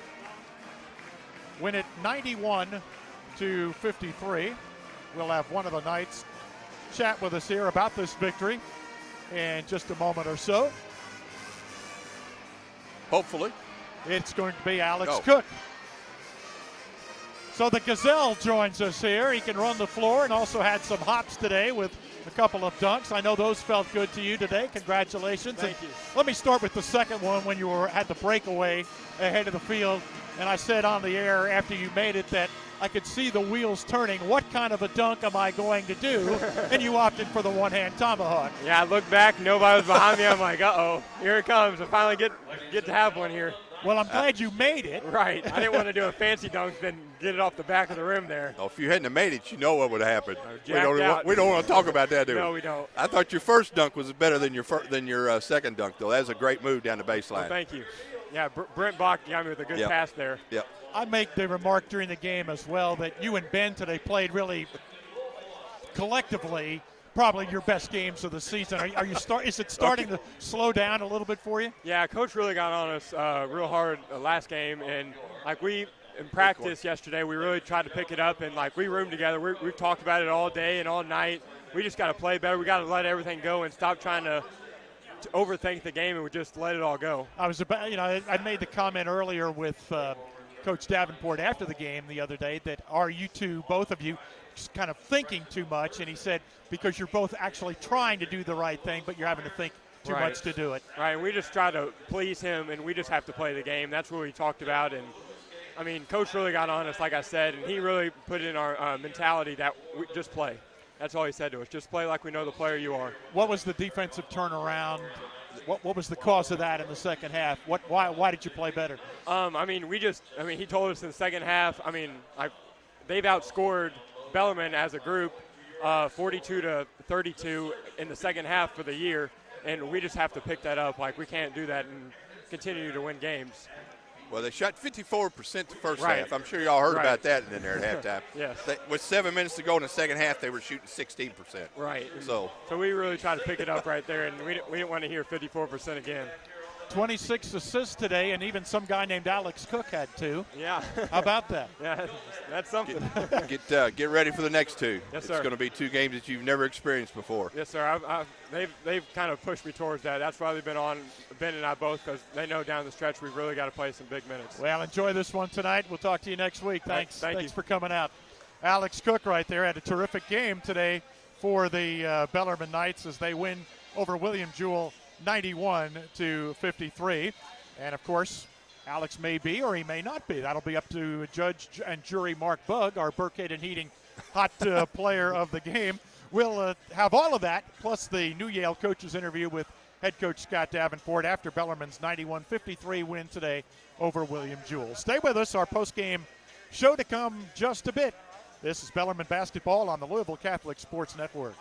B: win it 91-53. We'll have one of the Knights chat with us here about this victory in just a moment or so.
H: Hopefully.
B: It's going to be Alex Cook. So the Gazelle joins us here. He can run the floor and also had some hops today with a couple of dunks. I know those felt good to you today. Congratulations.
R: Thank you.
B: Let me start with the second one when you had the breakaway ahead of the field. And I said on the air after you made it that I could see the wheels turning. What kind of a dunk am I going to do? And you opted for the one-hand tomahawk.
R: Yeah, I looked back. Nobody was behind me. I'm like, uh-oh, here it comes. I finally get to have one here.
B: Well, I'm glad you made it.
R: Right. I didn't want to do a fancy dunk, then get it off the back of the rim there.
H: Oh, if you hadn't have made it, you know what would have happened. We don't want to talk about that, do we?
R: No, we don't.
H: I thought your first dunk was better than your second dunk, though. That was a great move down the baseline.
R: Well, thank you. Yeah, Brent Bach got me with a good pass there.
H: Yep.
B: I make the remark during the game as well that you and Ben today played really collectively probably your best games of the season. Is it starting to slow down a little bit for you?
R: Yeah, Coach really got on us real hard last game, and in practice yesterday, we really tried to pick it up, and we roomed together. We've talked about it all day and all night. We just got to play better. We got to let everything go and stop trying to overthink the game, and we just let it all go.
B: I made the comment earlier with Coach Davenport after the game the other day that are you two, both of you, just kind of thinking too much? And he said because you're both actually trying to do the right thing, but you're having to think too much to do it.
R: Right, and we just try to please him, and we just have to play the game. That's what we talked about. And, Coach really got on us, like I said, and he really put in our mentality that we just play. That's all he said to us. Just play like we know the player you are.
B: What was the defensive turnaround? What was the cause of that in the second half? Why did you play better?
R: He told us in the second half, they've outscored Bellarmine as a group 42-32 in the second half for the year, and we just have to pick that up. We can't do that and continue to win games.
H: Well, they shot 54% the first half. I'm sure y'all heard about that in there at halftime.
R: Yes.
H: With 7 minutes to go in the second half, they were shooting 16%.
R: Right.
H: So
R: we really tried to pick it up right there, and we didn't want to hear 54% again.
B: 26 assists today, and even some guy named Alex Cook had 2.
R: Yeah.
B: How about that?
R: Yeah, that's something.
H: Get ready for the next 2.
R: Yes, sir.
H: It's going to be 2 games that you've never experienced before.
R: Yes, sir. They've kind of pushed me towards that. That's why they've been on, Ben and I both, because they know down the stretch we've really got to play some big minutes.
B: Well, enjoy this one tonight. We'll talk to you next week. Thanks
R: you.
B: for coming out. Alex Cook right there had a terrific game today for the Bellarmine Knights as they win over William Jewell 91-53. And, of course, Alex may be or he may not be. That'll be up to judge and jury Mark Bugg, our Burkhead and Heating hot player of the game. We'll have all of that, plus the new Yale coaches interview with head coach Scott Davenport after Bellarmine's 91-53 win today over William Jewell. Stay with us. Our post-game show to come just a bit. This is Bellarmine Basketball on the Louisville Catholic Sports Network.